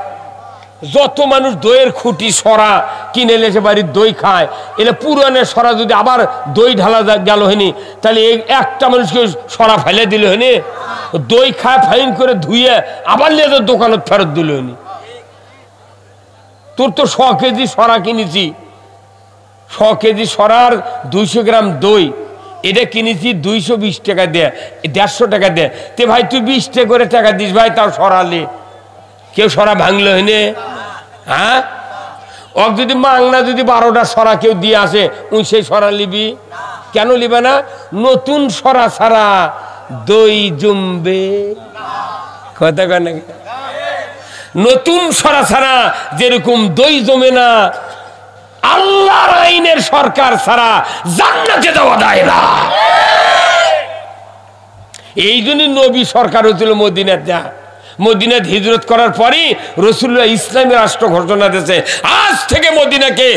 যত মানুষ দইয়ের খুঁটি সরা কিনে এসে বাড়ির দই খায়, এলে পুরানো সরা যদি আবার দই ঢালা গেল হয়নি, তাহলে এই একটা মানুষকে সরা ফেলে দিল হয়নি, দই খায় ফাইন করে ধুয়ে আবার নিয়ে তো দোকানত ফেরত দিল হয়নি। তোর তো 100 কেজি সরা কিনেছি, 100 কেজি সরার 200 গ্রাম দই, এটা কিনেছি 220 টাকা দেয়, 150 টাকা দেয়। তে ভাই তুই 20 টাকা করে টাকা দিস ভাই, তাও সরালে কেউ সরা ভাঙলো হয়নি? হ্যাঁ, ওক যদি মাংনা যদি 12টা সরা কেউ দিয়ে আসে, উই সেই সরা লিবি কেন? লিবে না। নতুন সরা ছাড়া দই জমবে, কথা কয় না? নতুন সরা ছাড়া যেরকম দই জমে না, আল্লাহর আইনের সরকার ছাড়া জান্নাতে যাওয়া যায় না। এই জন্য নবী সরকার হয়েছিল মদিনার। যা মদিনাত হিজরত করার পরই রাসূলুল্লাহ ইসলামী রাষ্ট্র ঘোষণা দিয়েছে, আজ থেকে মদিনাকে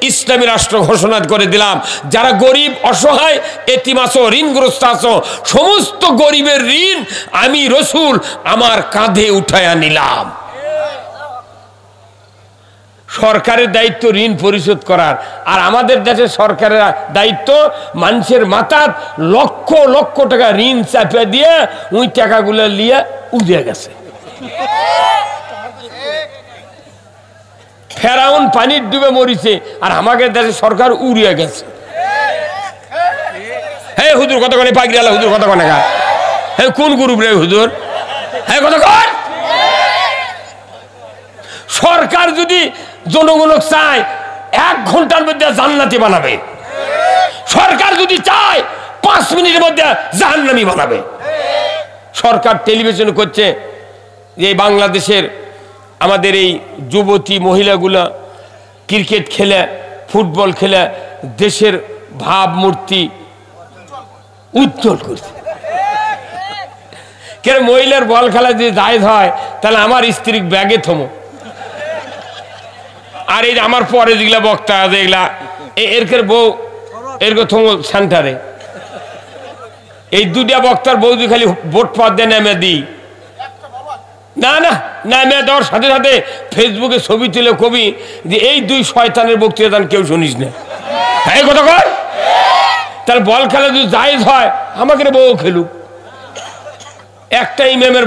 ইসলামী রাষ্ট্র ঘোষণা করে দিলাম। যারা গরিব, অসহায়, এতিম আছো, ঋণগ্রস্ত আছো, সমস্ত গরিবের ঋণ আমি রাসূল আমার কাঁধে উঠায়া নিলাম। সরকারের দায়িত্ব ঋণ পরিশোধ করার, আর আমাদের দেশের সরকারের দায়িত্ব মানুষের মাথার লক্ষ লক্ষ টাকা ঋণ চাপে দিয়ে ওই টাকাগুলো নিয়ে উড়ে গেছে। ফেরাউন পানির ডুবে মরিছে, আর আমাদের দেশের সরকার উড়িয়ে গেছে। হে হুজুর কত কোনে পাগড়ি আলা, হুজুর কত কোনে গা, হে কোন গ্রুপ রে হুজুর, হে কত কোন? সরকার যদি জনগণক চায় 1 ঘন্টার মধ্যে জান্নাতি বানাবে, সরকার যদি চায় 5 মিনিটের মধ্যে জাহান্নামী বানাবে। সরকার টেলিভিশন করছে যে বাংলাদেশের আমাদের এই যুবতী মহিলাগুলা ক্রিকেট খেলে, ফুটবল খেলে দেশের ভাবমূর্তি উজ্জ্বল করছে। কেন মহিলার বল খেলা যদি জায়েজ হয়, তাহলে আমার স্ত্রী ব্যাগে থমো। আর এই আমার পরে যেগুলা বক্তা আছে এগুলা এরকের বউ এরকম থমো সেন্টারে, এই দুটা বক্তার বৌদি খালি ভোট পদ দিয়ে নেমে দিই না, না নেমে দেওয়ার সাথে সাথে ফেসবুকে ছবি তুলে কবি যে এই 2 শয়তানের বক্তৃতা কেউ শুনিস না। এই কথা কয়, তাহলে বল খেলা যদি জায়েজ হয় আমাকে বউ খেলুক। একটা ইমামের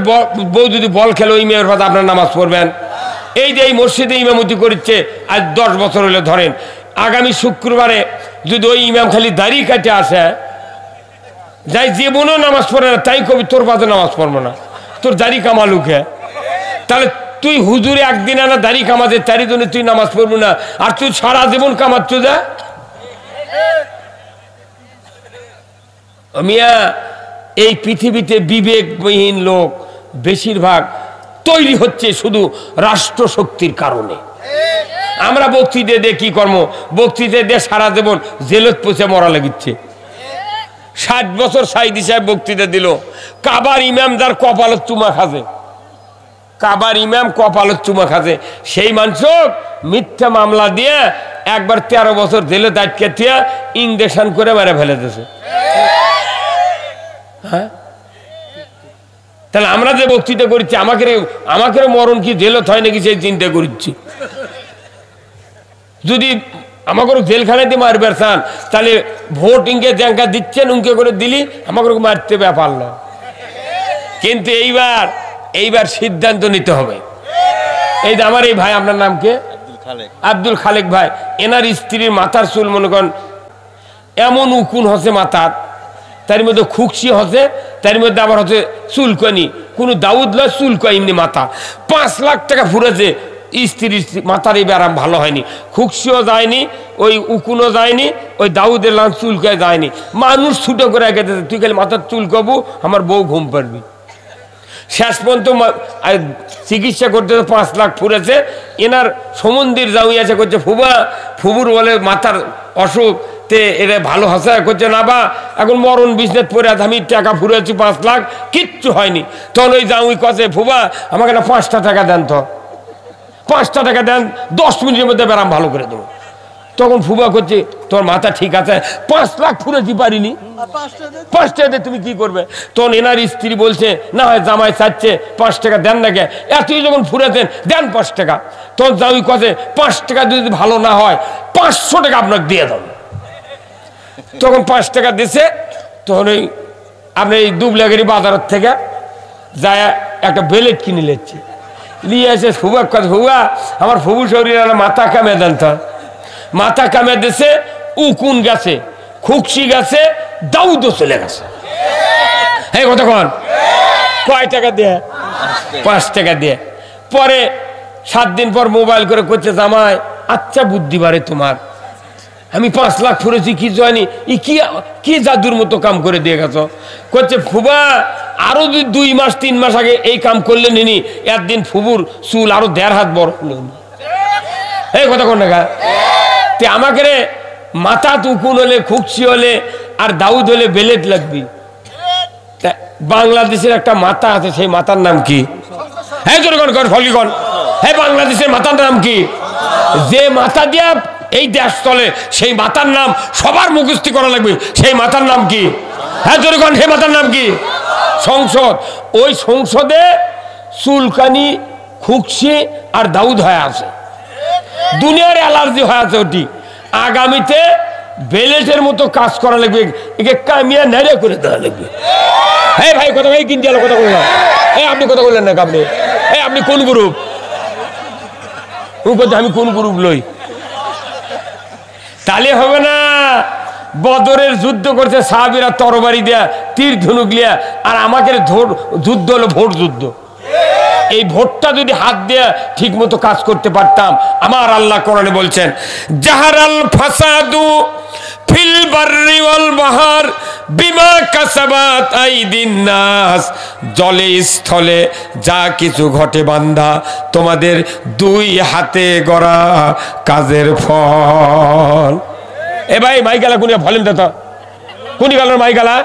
বউ যদি বল খেলো, ইমামের কথা আপনার নামাজ পড়বেন। এই যে এই মসজিদে ইমামতি করছে আজ 10 বছর হলে, ধরেন আগামী শুক্রবারে যদি ওই ইমাম খালি দাড়ি কাটে আসে, যাই জীবনও নামাজ পড়ে না, তাই কবি তোর পাতে নামাজ পড়বো না, তোর দাড়ি কামালুকে। তাহলে তুই হুজুরে একদিন আনা দাড়ি কামাতে, তারই জন্য তুই নামাজ পড়বো না, আর তুই সারা জীবন কামাচ্ছ যা। মিয়া, এই পৃথিবীতে বিবেকবিহীন লোক বেশিরভাগ তৈরি হচ্ছে শুধু রাষ্ট্র শক্তির কারণে। আমরা বক্তৃতা দিয়ে কি কর্ম, বক্তৃতা দিয়ে সারা জীবন জেলত পচে মরা লাগিচ্ছে। 60 বছর সাইদি সাহেব বক্তৃতা দিল, কাবার ইমাম যার কপালত চুমা খাজে, কাবার ইমাম কপালত চুমা খাজে, সেই মানুষ মিথ্যা মামলা দিয়ে একবার 13 বছর জেলে আটকে দিয়ে ইঞ্জেকশন করে মেরে ফেলে দিয়েছে। হ্যাঁ, তাহলে আমরা যে বক্তৃতা করছি আমাকে মরণ কি জেলত হয় নাকি সেই চিন্তা করছি। যদি আমাকে জেলখানাতে মারবে চান, তাহলে ভোট ইনকে জ্যাঙ্কা দিচ্ছেন উনকে করে দিলি আমাকে মারতে ব্যাপার না। কিন্তু এইবার সিদ্ধান্ত নিতে হবে। এই যে আমার এই ভাই, আপনার নাম কে? আব্দুল খালেক ভাই, এনার স্ত্রীর মাথার চুল মনে করেন এমন উকুন হচ্ছে মাথার, তার মধ্যে খুকসি হচ্ছে, তার মধ্যে আবার হচ্ছে চুলকনি, কোনো দাউদ লয় চুল কয় এমনি মাথা 5 লাখ টাকা ফুরেছে স্ত্রীর মাথার এই ব্যারাম ভালো হয়নি খুকসিও যায়নি ওই উকুনও যায়নি ওই দাউদের লান চুল কয়ে যায়নি মানুষ ছুটো করে গেছে তুই খালি মাথার চুল কবু আমার বউ ঘুম পারবি শেষ পর্যন্ত চিকিৎসা করতে 5 লাখ ফুরেছে এনার সমন্দির জাউইয়াছে করছে ফুবুর বলে মাথার অসুখ তে এরা ভালো হাসা করছে না বা এখন মরণ বিজনেস পরে আমি টাকা ফুরেছি 5 লাখ কিচ্ছু হয়নি তখন ওই জাউই কছে ফুবা আমাকে না 5টা টাকা দেন তো 5টা টাকা দেন 10 মিনিটের মধ্যে ব্যারাম ভালো করে দেবো তখন ফুবা করছে তোর মাথা ঠিক আছে 5 লাখ ফুরেছি পারিনি 5 টাকা তুমি কি করবে তখন এনার স্ত্রী বলছে না হয় জামাই চাচ্ছে 5 টাকা দেন না কে এতই যখন ফুরেছেন দেন 5 টাকা তখন জাউই কছে 5 টাকা যদি ভালো না হয় 500 টাকা আপনাকে দিয়ে দেব তখন 5 টাকা দিছে তখন ওই আপনি এই দুবলাগেরি বাজারের থেকে যায় একটা বেলেট কিনে নিচ্ছে নিয়ে এসে ফুবা কথা ফুবা আমার ফুবু শরীর মাথা কামে দেন তো মাথা কামে দিছে উকুন গেছে খুকসি গেছে দাউদও চলে গেছে হ্যাঁ কতক্ষণ কয় টাকা দিয়ে 5 টাকা দিয়ে পরে 7 দিন পর মোবাইল করে করছে জামাই আচ্ছা বুদ্ধি বাড়ে তোমার আমি 5 লাখ ফুরেছি কি জানি কি জাদুর মতো কাম করে দিয়ে গেছো করছে ফুবা আরো 2 মাস 3 মাস আগে এই কাম করলে নিনি একদিন ফুবুর চুল আরো 1.5 হাত বড় হলো এই কথা কোন টাকা তে আমাকে রে মাথা তুকুন হলে খুকসি হলে আর দাউদ হলে বেলেট লাগবি বাংলাদেশের একটা মাথা আছে সেই মাথার নাম কি হ্যাঁ জোরগণ কর ফলিগণ হ্যাঁ বাংলাদেশের মাথার নাম কি যে মাথা দিয়া এই দেশ চলে সেই মাথার নাম সবার মুখস্থি করা লাগবে সেই মাথার নাম কি হ্যাঁ জোরগণ সেই মাথার নাম কি সংসদ ওই সংসদে চুলকানি খুকসি আর দাউদ হয়ে আছে দুনিয়ার অ্যালার্জি হয়ে আছে ওটি আগামীতে বেলেটের মতো কাজ করা লাগবে একে কামিয়া নেড়ে করে দেওয়া লাগবে হ্যাঁ ভাই কথা ভাই কিনতে কথা বললাম হ্যাঁ আপনি কথা বললেন না আপনি হ্যাঁ আপনি কোন গ্রুপ আমি কোন গ্রুপ লই তাহলে হবে না বদরের যুদ্ধ করছে সাহাবীরা তরবারি দেয়া তীর ধনুক লিয়া আর আমাকে যুদ্ধ হলো ভোট যুদ্ধ এই ভোটটা যদি হাত দিয়ে ঠিক মতো কাজ করতে পারতাম আমার আল্লাহ কোরআনে বলছেন জাহারাল ফাসাদু ফিল বাররি ওয়াল বাহর বিমা কাসাবাত আইদিন নাস জলে স্থলে যা কিছু ঘটে বান্দা তোমাদের 2 হাতে গড়া কাজের ফল এ ভাই মাইকালা কোন ভলিউম দে তো কোন গালার মাইকালা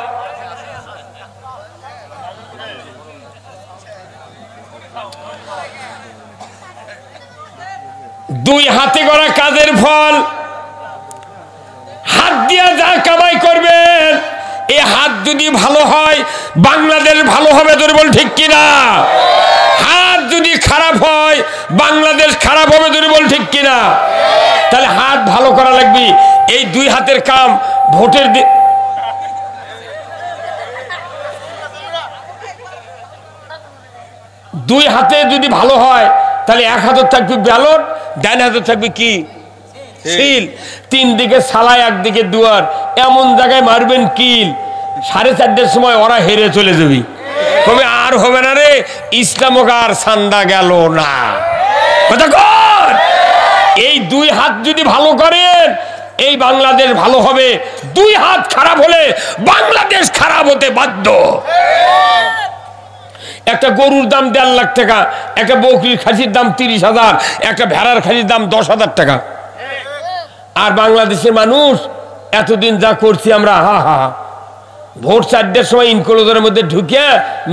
দুই হাতে গড়া কাজের ফল হাত দিয়া যা কামাই করবেন এই হাত যদি ভালো হয় বাংলাদেশ ভালো হবে তোর বল ঠিক কিনা হাত যদি খারাপ হয় বাংলাদেশ খারাপ হবে তোর বল ঠিক কিনা তাহলে হাত ভালো করা লাগবে এই 2 হাতের কাম ভোটের দিন দুই হাতে যদি ভালো হয় তাহলে 1 হাতে থাকবে ব্যালট ডান হাতে থাকবে কি সিল 3 দিকে সালাই একদিকে দুয়ার এমন জায়গায় মারবেন কিল 4:30টার সময় ওরা হেরে চলে যাবি কবে আর হবে না রে ইসলামক আর সান্দা গেল না কথা কর এই 2 হাত যদি ভালো করেন এই বাংলাদেশ ভালো হবে 2 হাত খারাপ হলে বাংলাদেশ খারাপ হতে বাধ্য একটা গরুর দাম 1.5 লাখ টাকা একটা বকরির খাসির দাম 30,000 একটা ভেড়ার খাসির দাম 10,000 টাকা আর বাংলাদেশের মানুষ এতদিন যা করছি আমরা হা হা ভোট 4টার সময় ইনক্লোজারের মধ্যে ঢুকে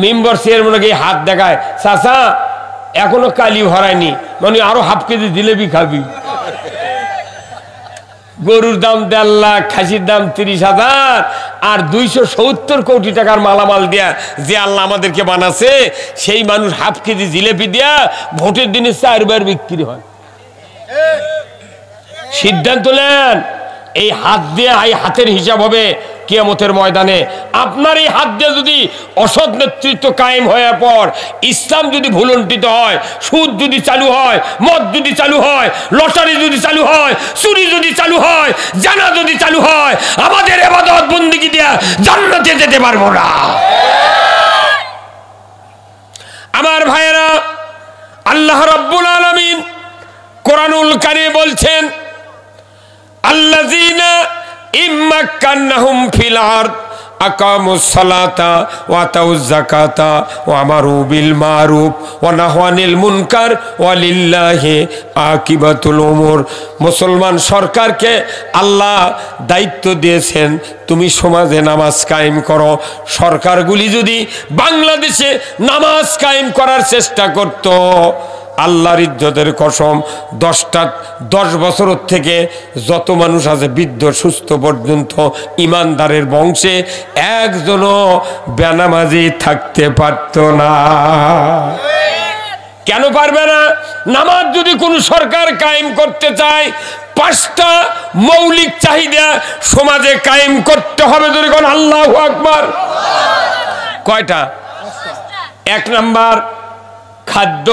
মেম্বার চেয়ারম্যানকে হাত দেখায় চাচা এখনো কালি ভরায়নি মানে আরো হাফ কেজি জিলেবি খাবি গরুর দাম 1.5 লাখ খাসির দাম 30,000 আর 270 কোটি টাকার মালামাল দেয়া যে আল্লাহ আমাদেরকে বানাছে সেই মানুষ হাফ কেজি জিলেবি দেয়া ভোটের দিনে 4 বার বিক্রি হয় সিদ্ধান্ত নেন এই হাত দিয়ে এই হাতের হিসাব হবে কিয়ামতের ময়দানে আপনার এই হাত দিয়ে যদি অসৎ নেতৃত্ব কায়েম হওয়ার পর ইসলাম যদি ভুলন্টিত হয় সুদ যদি চালু হয় মদ যদি চালু হয় লটারি যদি চালু হয় চুরি যদি চালু হয় জানা যদি চালু হয় আমাদের ইবাদত বন্দেগী দিয়া জান্নাতে যেতে পারবো না কুরআনুল কারীম বলছেন আল্লাযীনা ইম্মাক্কান্নাহুম ফিল আরদ আকামুস সালাতা ওয়া আতাউজ যাকাতা ওয়া আমারু বিল মারুফ ওয়া নাহাউ আনিল মুনকার ওয়া লিল্লাহি আকিবাতুল উমুর। মুসলমান সরকারকে আল্লাহ দায়িত্ব দিয়েছেন তুমি সমাজে নামাজ কায়েম করো। সরকারগুলি যদি বাংলাদেশে নামাজ কায়েম করার চেষ্টা করত, আল্লাহর ইজ্জতের কসম 10 বছর থেকে যত মানুষ আছে বৃদ্ধ সুস্থ পর্যন্ত ইমানদারের বংশে একজনও বেনামাজি থাকতে পারত না। কেন পারবে না? নামাজ যদি কোনো সরকার কায়েম করতে চায় 5টা মৌলিক চাহিদা সমাজে কায়েম করতে হবে। যদি কোন আল্লাহু আকবার। কয়টা? 1 নাম্বার খাদ্য,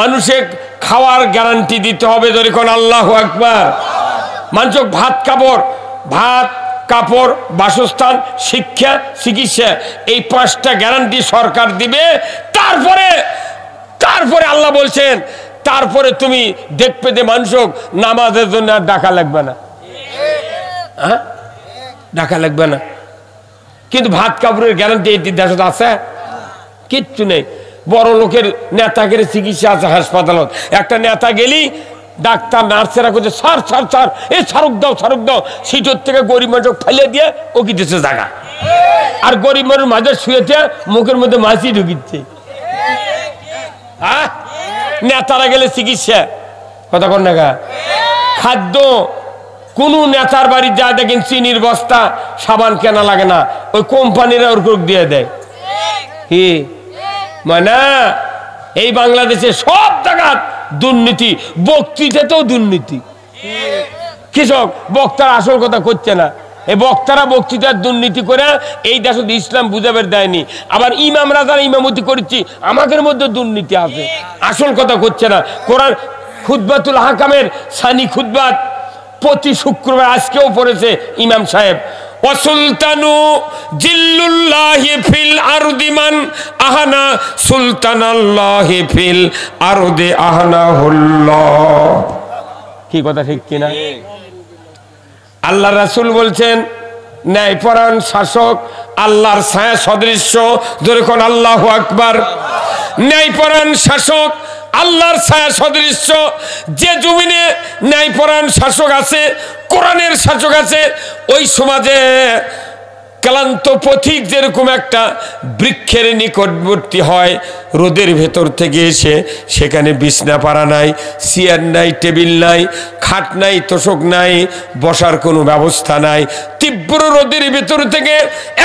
মানুষের খাওয়ার গ্যারান্টি দিতে হবে। যদি কোন আল্লাহু আকবার। মানুষ ভাত কাপড় বাসস্থান শিক্ষা চিকিৎসা এই 5টা গ্যারান্টি সরকার দিবে। তারপরে আল্লাহ বলছেন তারপরে তুমি দেখবে যে মানুষ নামাজের জন্য আর ডাকা লাগবে না। হ্যাঁ, ডাকা লাগবে না। কিন্তু ভাত কাপড়ের গ্যারান্টি এই দেশে আছে? কিচ্ছু নেই। বড় লোকের নেতাগের চিকিৎসা আছে হাসপাতালত। একটা নেতা গেলি ডাক্তার নার্সেরা করছে সার সার সার এই সারুক দাও সিটোর থেকে গরিব মানুষ ফেলে দিয়ে ও কি দিচ্ছে জায়গা, আর গরিব মানুষ মাঝে শুয়েছে মুখের মধ্যে মাছি ঢুকিচ্ছে। হ্যাঁ, নেতারা গেলে চিকিৎসা কথা কন না। খাদ্য কোন নেতার বাড়ি যা দেখেন চিনির বস্তা সাবান কেনা লাগে না, ওই কোম্পানিরা ওর দিয়ে দেয়। কি মানে এই বাংলাদেশে সব জায়গায় দুর্নীতি, বক্তৃতাতেও দুর্নীতি। কৃষক বক্তারা আসল কথা করছে না, এই বক্তারা বক্তৃতার দুর্নীতি করে এই দেশে ইসলাম বুঝাবার দেয়নি। আবার ইমামরা যারা ইমামতি করছি আমাদের মধ্যে দুর্নীতি আছে, আসল কথা করছে না। কোরআন খুতবাতুল হাকামের সানি খুতবাত প্রতি শুক্রবার আজকেও পড়েছে ইমাম সাহেব। ওয়াসুলতানু জিল্লুল্লাহি ফিল আরদি মান আহানা সুলতানাল্লাহি ফিল আরদি আহানাহুল্লাহ। কি কথা ঠিক কিনা? আল্লাহ রাসূল বলছেন ন্যায়পরায়ণ শাসক আল্লাহর ছায়া সদৃশ্য। জোরে কোন আল্লাহু আকবার। ন্যায়পরায়ণ শাসক আল্লাহর ছায়া সদৃশ্য। যে জমিনে ন্যায়পরায়ণ শাসক আছে, কোরআনের শাসক আছে, ওই সমাজে ক্লান্ত পথিক যেরকম একটা বৃক্ষের নিকটবর্তী হয়, রোদের ভেতর থেকে এসে সেখানে বিছনা পাড়া নাই, চেয়ার নাই, টেবিল নাই, খাট নাই, তোষক নাই, বসার কোনো ব্যবস্থা নাই। তীব্র রোদের ভেতর থেকে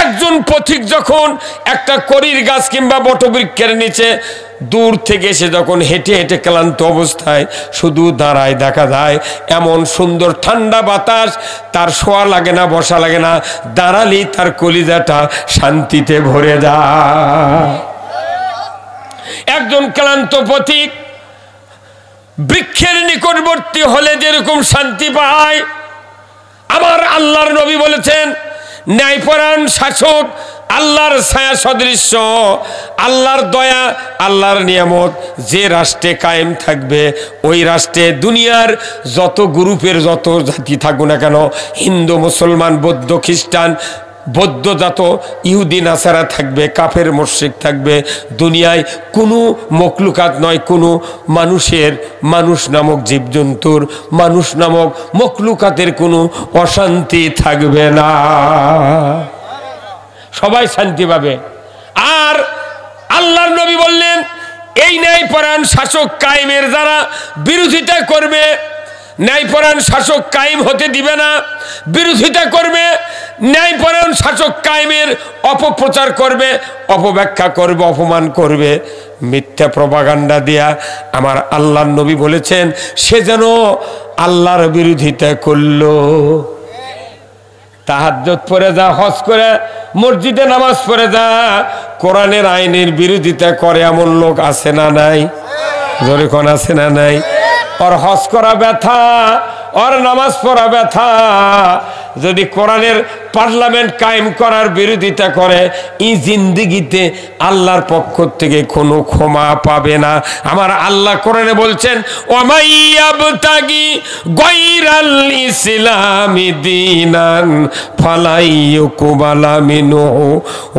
একজন পথিক যখন একটা করির গাছ কিংবা বটবৃক্ষের নিচে দূর থেকে এসে যখন হেঁটে হেঁটে ক্লান্ত অবস্থায় শুধু দাঁড়ায়, দেখা যায় এমন সুন্দর ঠান্ডা বাতাস, তার শোয়া লাগে না, বসা লাগে না, দাঁড়ালেই তার কলিজাটা শান্তিতে ভরে যায়। একজন ক্লান্ত পথিক বৃক্ষের নিকটবর্তী হলে যেরকম শান্তি পায়, আমার আল্লাহর নবী বলেছেন ন্যায়পরায়ণ শাসক আল্লাহর ছায়া সদৃশ্য। আল্লাহর দয়া, আল্লাহর নিয়ামত যে রাষ্ট্রে কায়েম থাকবে, ওই রাষ্ট্রে দুনিয়ার যত গ্রুপের যত জাতি থাকুক না কেন, হিন্দু মুসলমান বৌদ্ধ খ্রিস্টান বৌদ্ধ জাত ইহুদি নাসারা থাকবে, কাফের মুশরিক থাকবে, দুনিয়ায় কোনো মখলুকাত নয়, কোনো মানুষ নামক জীবজন্তুর, মানুষ নামক মখলুকাতের কোনো অশান্তি থাকবে না, সবাই শান্তি পাবে। আর আল্লাহর নবী বললেন এই ন্যায়পরায়ণ শাসক কায়েমের যারা বিরোধিতা করবে, ন্যায়পরায়ণ শাসক কায়েম হতে দিবে না, বিরোধিতা করবে, ন্যায়পরায়ণ শাসক কায়েমের অপপ্রচার করবে, অপব্যাখ্যা করবে, অপমান করবে, মিথ্যা প্রপাগান্ডা দিয়া, আমার আল্লাহর নবী বলেছেন সে যেন আল্লাহর বিরোধিতা করলো। তাহাজ্জুদ পড়ে যা, হজ করে, মসজিদে নামাজ পড়ে যা, কোরআনের আইনের বিরোধিতা করে এমন লোক আছে না নাই? জোরে কোন আছে না নাই? ওর হজ করা ব্যথা, ওর নামাজ পড়া ব্যথা, যদি কোরআনের পার্লামেন্ট কায়েম করার বিরোধিতা করে এই জিন্দেগিতে আল্লাহর পক্ষ থেকে কোনো ক্ষমা পাবে না। আমার আল্লাহ কোরআনে বলছেন ওয়ামাইয়াবতাগি গায়রাল ইসলামি দীনান ফালাই ইউকবালা মিনহু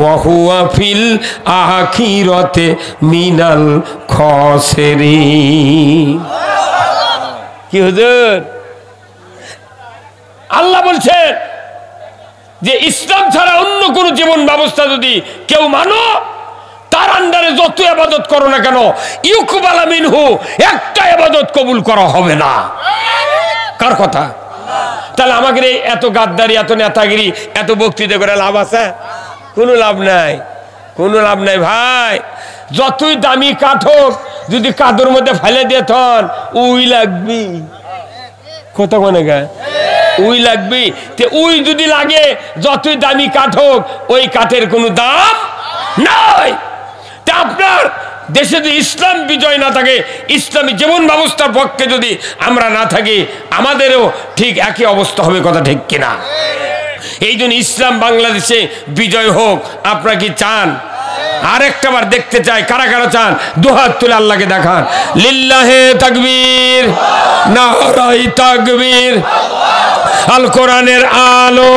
ওয়া হুয়া ফিল আখিরাতি মিনাল খাসিরিন। কি হুজুর আল্লাহ বলছেন যে ইসলাম ছাড়া অন্য কোন জীবন ব্যবস্থা যদি কেউ মানো তার আন্ডারে যত ইবাদত করো না কেন ইউকবালা মিনহু একটা ইবাদত কবুল করা হবে না। কার কথা? তাহলে আমাদের এত গাদ্দারি এত নেতাগিরি এত বক্তৃতা করে লাভ আছে? কোনো লাভ নাই, কোনো লাভ নাই ভাই। যতই দামি কাঠ হোক যদি কাদর মধ্যে ফেলে দিয়ে তখন উই লাগবি, কথা কোনে গায় উই লাগবি। উই যদি লাগে যতই দামি কাঠ হোক ওই কাঠের কোনো দাম নাই। তা আপনার দেশে যদি ইসলাম বিজয় না থাকে, ইসলামী জীবন ব্যবস্থার পক্ষে যদি আমরা না থাকি, আমাদেরও ঠিক একই অবস্থা হবে, কথা ঠিক কিনা? এই জন্য ইসলাম বাংলাদেশে বিজয় হোক। আপনারা কি চান? আরেকটা বার দেখতে চাই, কারা কারা চান দুহাত তুলে আল্লাহকে দেখান। লিল্লাহে তাকবীর, নারায়ে তাকবীর। আল কোরআনের আলো,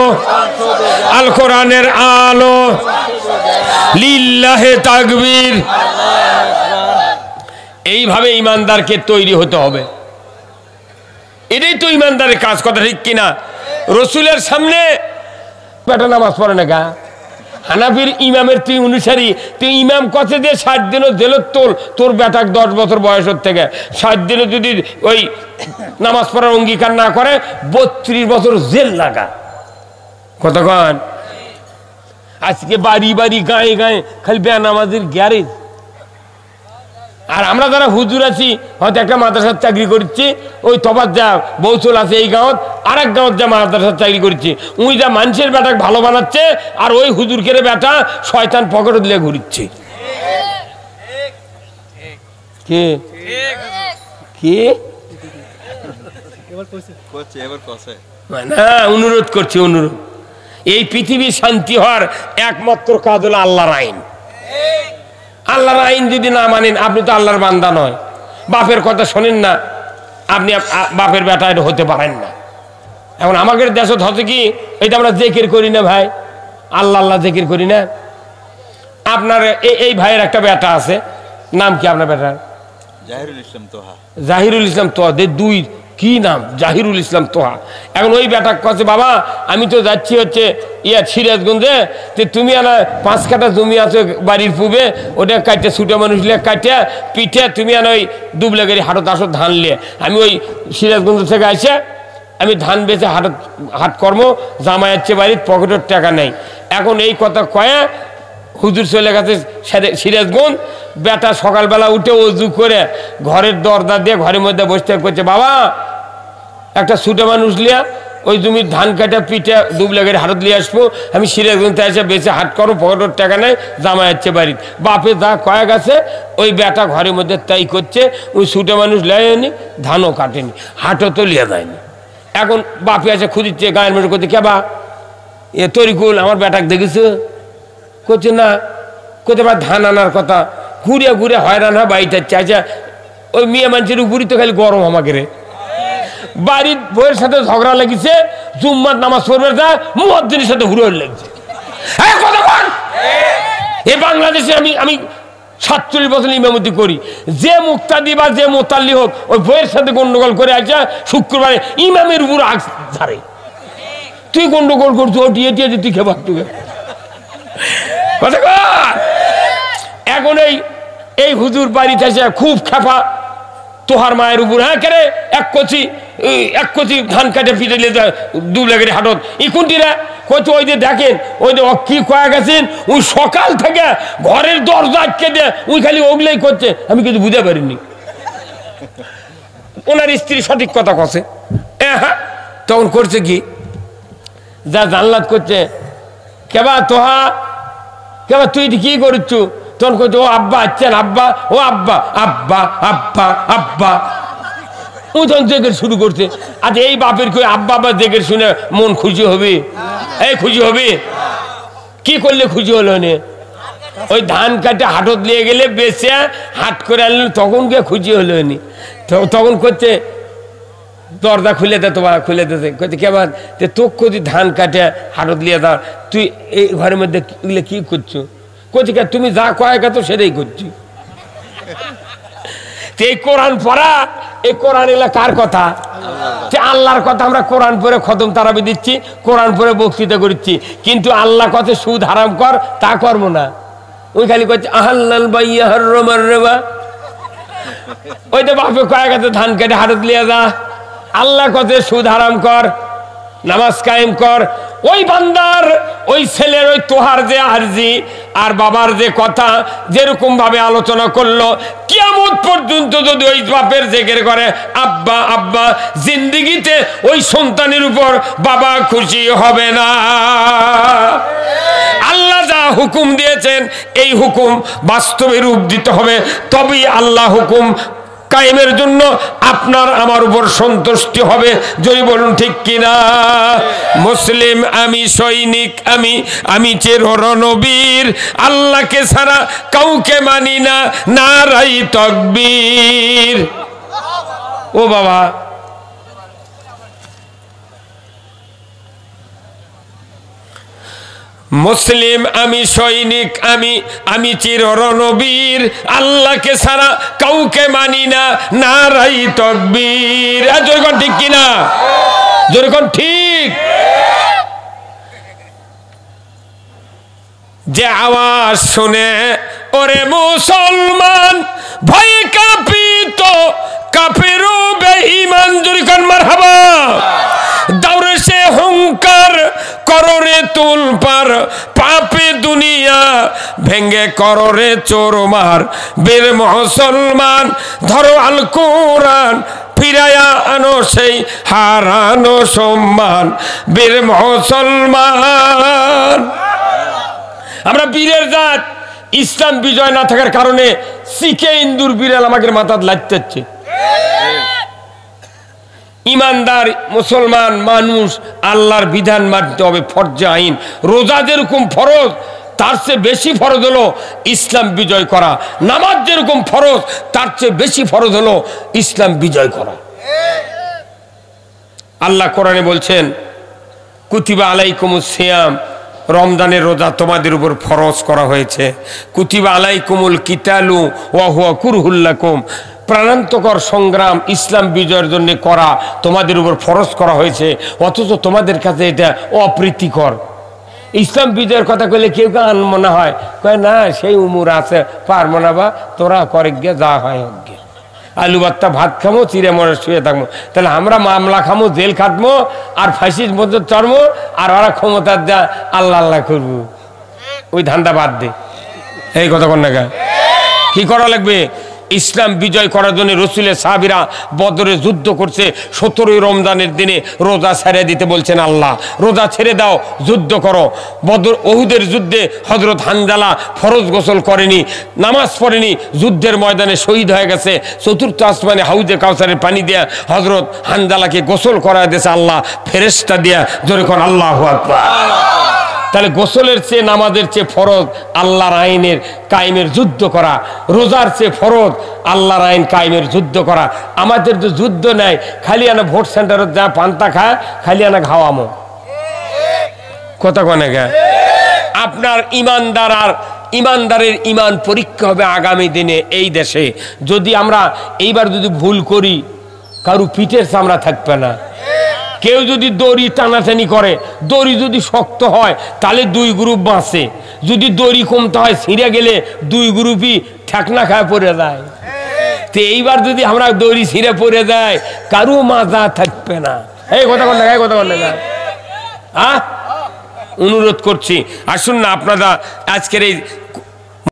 আল কোরআনের আলো, লিল্লাহে তাকবীর। এইভাবে ইমানদারকে তৈরি হতে হবে। এটাই তো ইমানদারের কাজ, কথা ঠিক কিনা? রসুলের সামনে বেটা নামাজ পড়ে না গা, হানাফির ইমামের তুই অনুসারী, তুই ইমাম কত দিয়ে 60 দিনও জেলত তোর বেটাক 10 বছর বয়সের থেকে 60 দিনে যদি ওই নামাজ পড়ার অঙ্গীকার না করে 32 বছর জেল লাগা, কতক্ষণ? আজকে বাড়ি বাড়ি গায়ে গায়ে খালি বেনামাজির গ্যারেজ। আর আমরা যারা হুজুর আছি হয়তো একটা মাদ্রাসার চাকরি করছি, ওই তফাৎ যা বৌচল আছে এই গাঁৱত, আর এক গাঁৱত যা মাদ্রাসার চাকরি করছি, উই যা মানুষের বেটাক ভালো বানাচ্ছে আর ওই হুজুর কেরে বেটা শয়তান পকেটে দিলে ঘুরিচ্ছে। কে কে না অনুরোধ করছি, অনুরোধ। এই পৃথিবী শান্তি হওয়ার একমাত্র কাজ হলো আল্লাহর আইন। আল্লাহর আইন যদি না মানেন আপনি তো আল্লাহর বান্দা নয়। বাপের কথা শোনেন না, আপনি বাপের বেটা এটা হতে পারেন না। এখন আমাদের দেশত হচ্ছে কি, এটা আমরা জিকির করি না ভাই, আল্লাহ আল্লাহ জিকির করি না। আপনার এই ভাইয়ের একটা বেটা আছে, নাম কি আপনার বেটার? জাহিরুল ইসলাম তোহা। জাহিরুল ইসলাম তোহা, দুই কি নাম? জাহিরুল ইসলাম তোহা। এখন ওই বেটা কাছে, বাবা আমি তো যাচ্ছি হচ্ছে সিরাজগঞ্জে, তুমি আনা 5 কাঠা জমি আছে বাড়ির পূবে, ওটা কাটতে ছুটে মানুষ কাটে পিঠে তুমি আনা ওই দুবলাগাড়ি হাটত আসো ধান নিয়ে। আমি ওই সিরাজগঞ্জ থেকে আসে আমি ধান বেচে হাট কর্ম জামাই যাচ্ছে বাড়ির, পকেটের টাকা নেই। এখন এই কথা কয়ে হুজুর চলে গেছে সিরাজগঞ্জ। বেটা সকালবেলা উঠে অজু করে ঘরের দরজা দিয়ে ঘরের মধ্যে বসতে করছে, বাবা একটা ছুটে মানুষ লিয়া ওই জমির ধান কাটা পিঠে দুবলাগের হাটত লিয়ে আসবো, আমি সিরাজগঞ্জ এসে বেঁচে হাট করো, পকেটের টাকা নেই, জামা যাচ্ছে বাড়ির। বাপে যা কয়েক আছে ওই বেটা ঘরের মধ্যে তাই করছে, ওই ছুটে মানুষ লেয়নি, ধানও কাটেনি, হাটও তো লিয়ে যায়নি। এখন বাপে আছে খুঁজিচ্ছে, গায়ের মেয়ে করছে, কে বা এ তরিকুল আমার বেটাকে দেখেছো? করছে না। কোথায় বা ধান আনার কথা, ঘুরে ঘুরে হয়রান হয় বাড়িতে চাইছে। ওই মেয়ে মানুষের উপরই তো খালি গরম আমাকে রে। বাড়ির বইয়ের সাথে ঝগড়া লেগেছে, জুম্মার নামাজ পড়বে না, মুয়াজ্জিনের সাথে হুড়োড় লেগেছে। এই বাংলাদেশে আমি 47 বছর ইমামতি করি, যে মুক্তাদি বা যে মোতাল্লি হোক ওই বইয়ের সাথে গন্ডগোল করে আসে শুক্রবারে ইমামের উপর আগ ঝাড়ে। তুই গন্ডগোল করছো, ওটিয়ে টিয়ে তুই খেবা তুই। এখন এই হুজুর বাড়িতে এসে খুব খেপা তোহার মায়ের উপর। হ্যাঁ কেরে এক কচি ধান কাটে পিঠে দুবলাগের হাটত ই কোনটিরা কইতো, ওই যে দেখেন ওই যে কি কয়া গেছেন, ওই সকাল থেকে ঘরের দরজা আটকে দিয়ে ওই খালি ওগুলাই করছে, আমি কিছু বুঝতে পারিনি। ওনার স্ত্রী সঠিক কথা কছে। হ্যাঁ তখন করছে কি, যা জানলাত করছে, কেবা তোহা কেবা তুই কি করছ? তখন করছে, ও আব্বা আচ্ছেন, আব্বা ও আব্বা আব্বা আব্বা আব্বা। ওই তখন জেগের শুরু করছে। আজ এই বাপের কই আব্বা আব্বা জেগের শুনে মন খুশি হবে? এই খুশি হবে? কি করলে খুশি হলো নে? ওই ধান কাটে হাটত নিয়ে গেলে বেচে হাট করে আনলেন, তখন গিয়ে খুশি হলো নি। তখন করছে দরজা খুলে দে, তোমার খুলে দিতে করছে কেমন তোকে যদি ধান কাটে হাটত নিয়ে দাও, তুই এই ঘরের মধ্যে এগুলো কি করছো? করছি কে তুমি যা কয়েক তো সেটাই করছি। এই কোরআন পড়া, এই কোরআন এগুলা কার কথা? আল্লাহর কথা। আমরা কোরআন পড়ে খতম তারাবি দিচ্ছি, কোরআন পড়ে বক্তৃতা করছি, কিন্তু আল্লাহ কথা সুদ হারাম কর তা করবো না। ওই খালি করছে আহাল্লাল বাইয়া হাররামার রিবা। ওইটা বাপে কয়েক ধান কেটে হাটত লিয়ে যা, আল্লাহ কথা সুদ হারাম কর, নামাজ কায়েম কর। ওই বান্দার ওই ছেলের ওই তোহার যে আরজি আর বাবার যে কথা যেরকম ভাবে আলোচনা করলো, কিয়ামত পর্যন্ত যদি ওই বাপের জেগের করে আব্বা আব্বা, জিন্দিগিতে ওই সন্তানের উপর বাবা খুশি হবে না। আল্লাহ যা হুকুম দিয়েছেন এই হুকুম বাস্তবে রূপ দিতে হবে, তবেই আল্লাহ হুকুম কায়েমের জন্য আপনার আমার উপর সন্তুষ্টি হবে। যদি বলুন ঠিক কিনা? মুসলিম আমি, সৈনিক আমি, আমি চির রণবীর, আল্লাহকে ছাড়া কাউকে মানি না, নারাই তাকবীর। ও বাবা, মুসলিম আমি, সৈনিক আমি, আমি চির রণবীর, আল্লাহকে ছাড়া কাউকে মানি না, নারাই তাকবীর। জোরে ঠিক কিনা? জোরে ঠিক। যে আওয়াজ শুনে ওরে মুসলমান ভয়ে কাঁপিত কাফেরু বেঈমান, জোরে মারহাবা। দৌড়ে সে হুঙ্কার কররে তুল পার, পাপে দুনিয়া ভেঙ্গে কররে চোরমার। বীর মুসলমান ধরো আল কোরআন, ফিরায়া আনো সেই হারানো সম্মান। বীর মুসলমান, আমরা বীরের জাত। ইসলাম বিজয় না থাকার কারণে শিখে ইন্দুর বিড়াল আমাদের মাথায় লাগতেছে। ইমানদার মুসলমান মানুষ আল্লাহর বিধান মানতে হবে, ফরজে আইন। রোজা যেরকম ফরজ, তার চেয়ে বেশি ফরজ হলো ইসলাম বিজয় করা। নামাজ যেরকম ফরজ, তার চেয়ে বেশি ফরজ হলো ইসলাম বিজয় করা। আল্লাহ কোরআনে বলছেন কুতিবা আলাইকুমুস সিয়াম, রমজানের রোজা তোমাদের উপর ফরজ করা হয়েছে। কুতিবা আলাইকুমুল কিতালু ওয়া হুয়া কুরহুল লাকুম, প্রাণান্তকর সংগ্রাম ইসলাম বিজয়ের জন্য করা তোমাদের উপর ফরজ করা হয়েছে, অথচ তোমাদের কাছে এটা অপ্রীতিকর। ইসলাম বিজয়ের কথা কইলে কেউ কেউ মনে হয় কয় না সেই উমর আছে পারবো না, বা তোরা করে গিয়ে যা হয় হোক গে, আলু ভাতটা ভাত খামো, চিড়ে মরে শুয়ে থাকবো। তাহলে আমরা মামলা খামো, জেল খাটবো, আর ফাঁসির মধ্যে চড়বো, আর ওরা ক্ষমতার যা আল্লাহ আল্লাহ করবো। ওই ধান্দা বাদ দে। এই কথা কন না, কি করা লাগবে? ইসলাম বিজয় করার জন্য রসুলের সাহাবীরা বদরে যুদ্ধ করছে। 17ই রমজানের দিনে রোজা ছেড়ে দিতে বলছেন আল্লাহ। রোজা ছেড়ে দাও, যুদ্ধ করো। বদর ওহুদের যুদ্ধে হযরত হানজালা ফরজ গোসল করেনি, নামাজ পড়েনি, যুদ্ধের ময়দানে শহীদ হয়ে গেছে। চতুর্থ আসমানে হাউজে কাউসারের পানি দেয়া হযরত হানজালাকে গোসল করায় দিয়েছে আল্লাহ ফেরেশতা দিয়া। জোরে কোন আল্লাহু আকবার। তাহলে গোসলের চেয়ে নামাজের চেয়ে ফরজ আল্লাহর আইনের কায়েমের যুদ্ধ করা। রোজার চেয়ে ফরজ আল্লাহর আইন কায়েমের যুদ্ধ করা। আমাদের তো যুদ্ধ নাই, খালি আনা ভোট সেন্টারে যা পান্তা খায়, খালি আনা খাওয়ামো। কথা কনে গা? আপনার ইমানদার আর ইমানদারের ইমান পরীক্ষা হবে আগামী দিনে এই দেশে। যদি আমরা এইবার যদি ভুল করি, কারো পিঠের চামড়া থাকবে না। কেউ যদি দড়ি টানাটানি করে, দড়ি যদি শক্ত হয় তাহলে 2 গ্রুপ বাঁচে, যদি দড়ি কমতে হয় ছিঁড়ে গেলে 2 গ্রুপই ঠেকনা খায় পড়ে যায়। তো এইবার যদি আমরা দড়ি ছিঁড়ে পড়ে যায়, কারো মাজা থাকবে না। এই কথা বল না, এই কথা বল না। অনুরোধ করছি, আসুন না আপনারা আজকের এই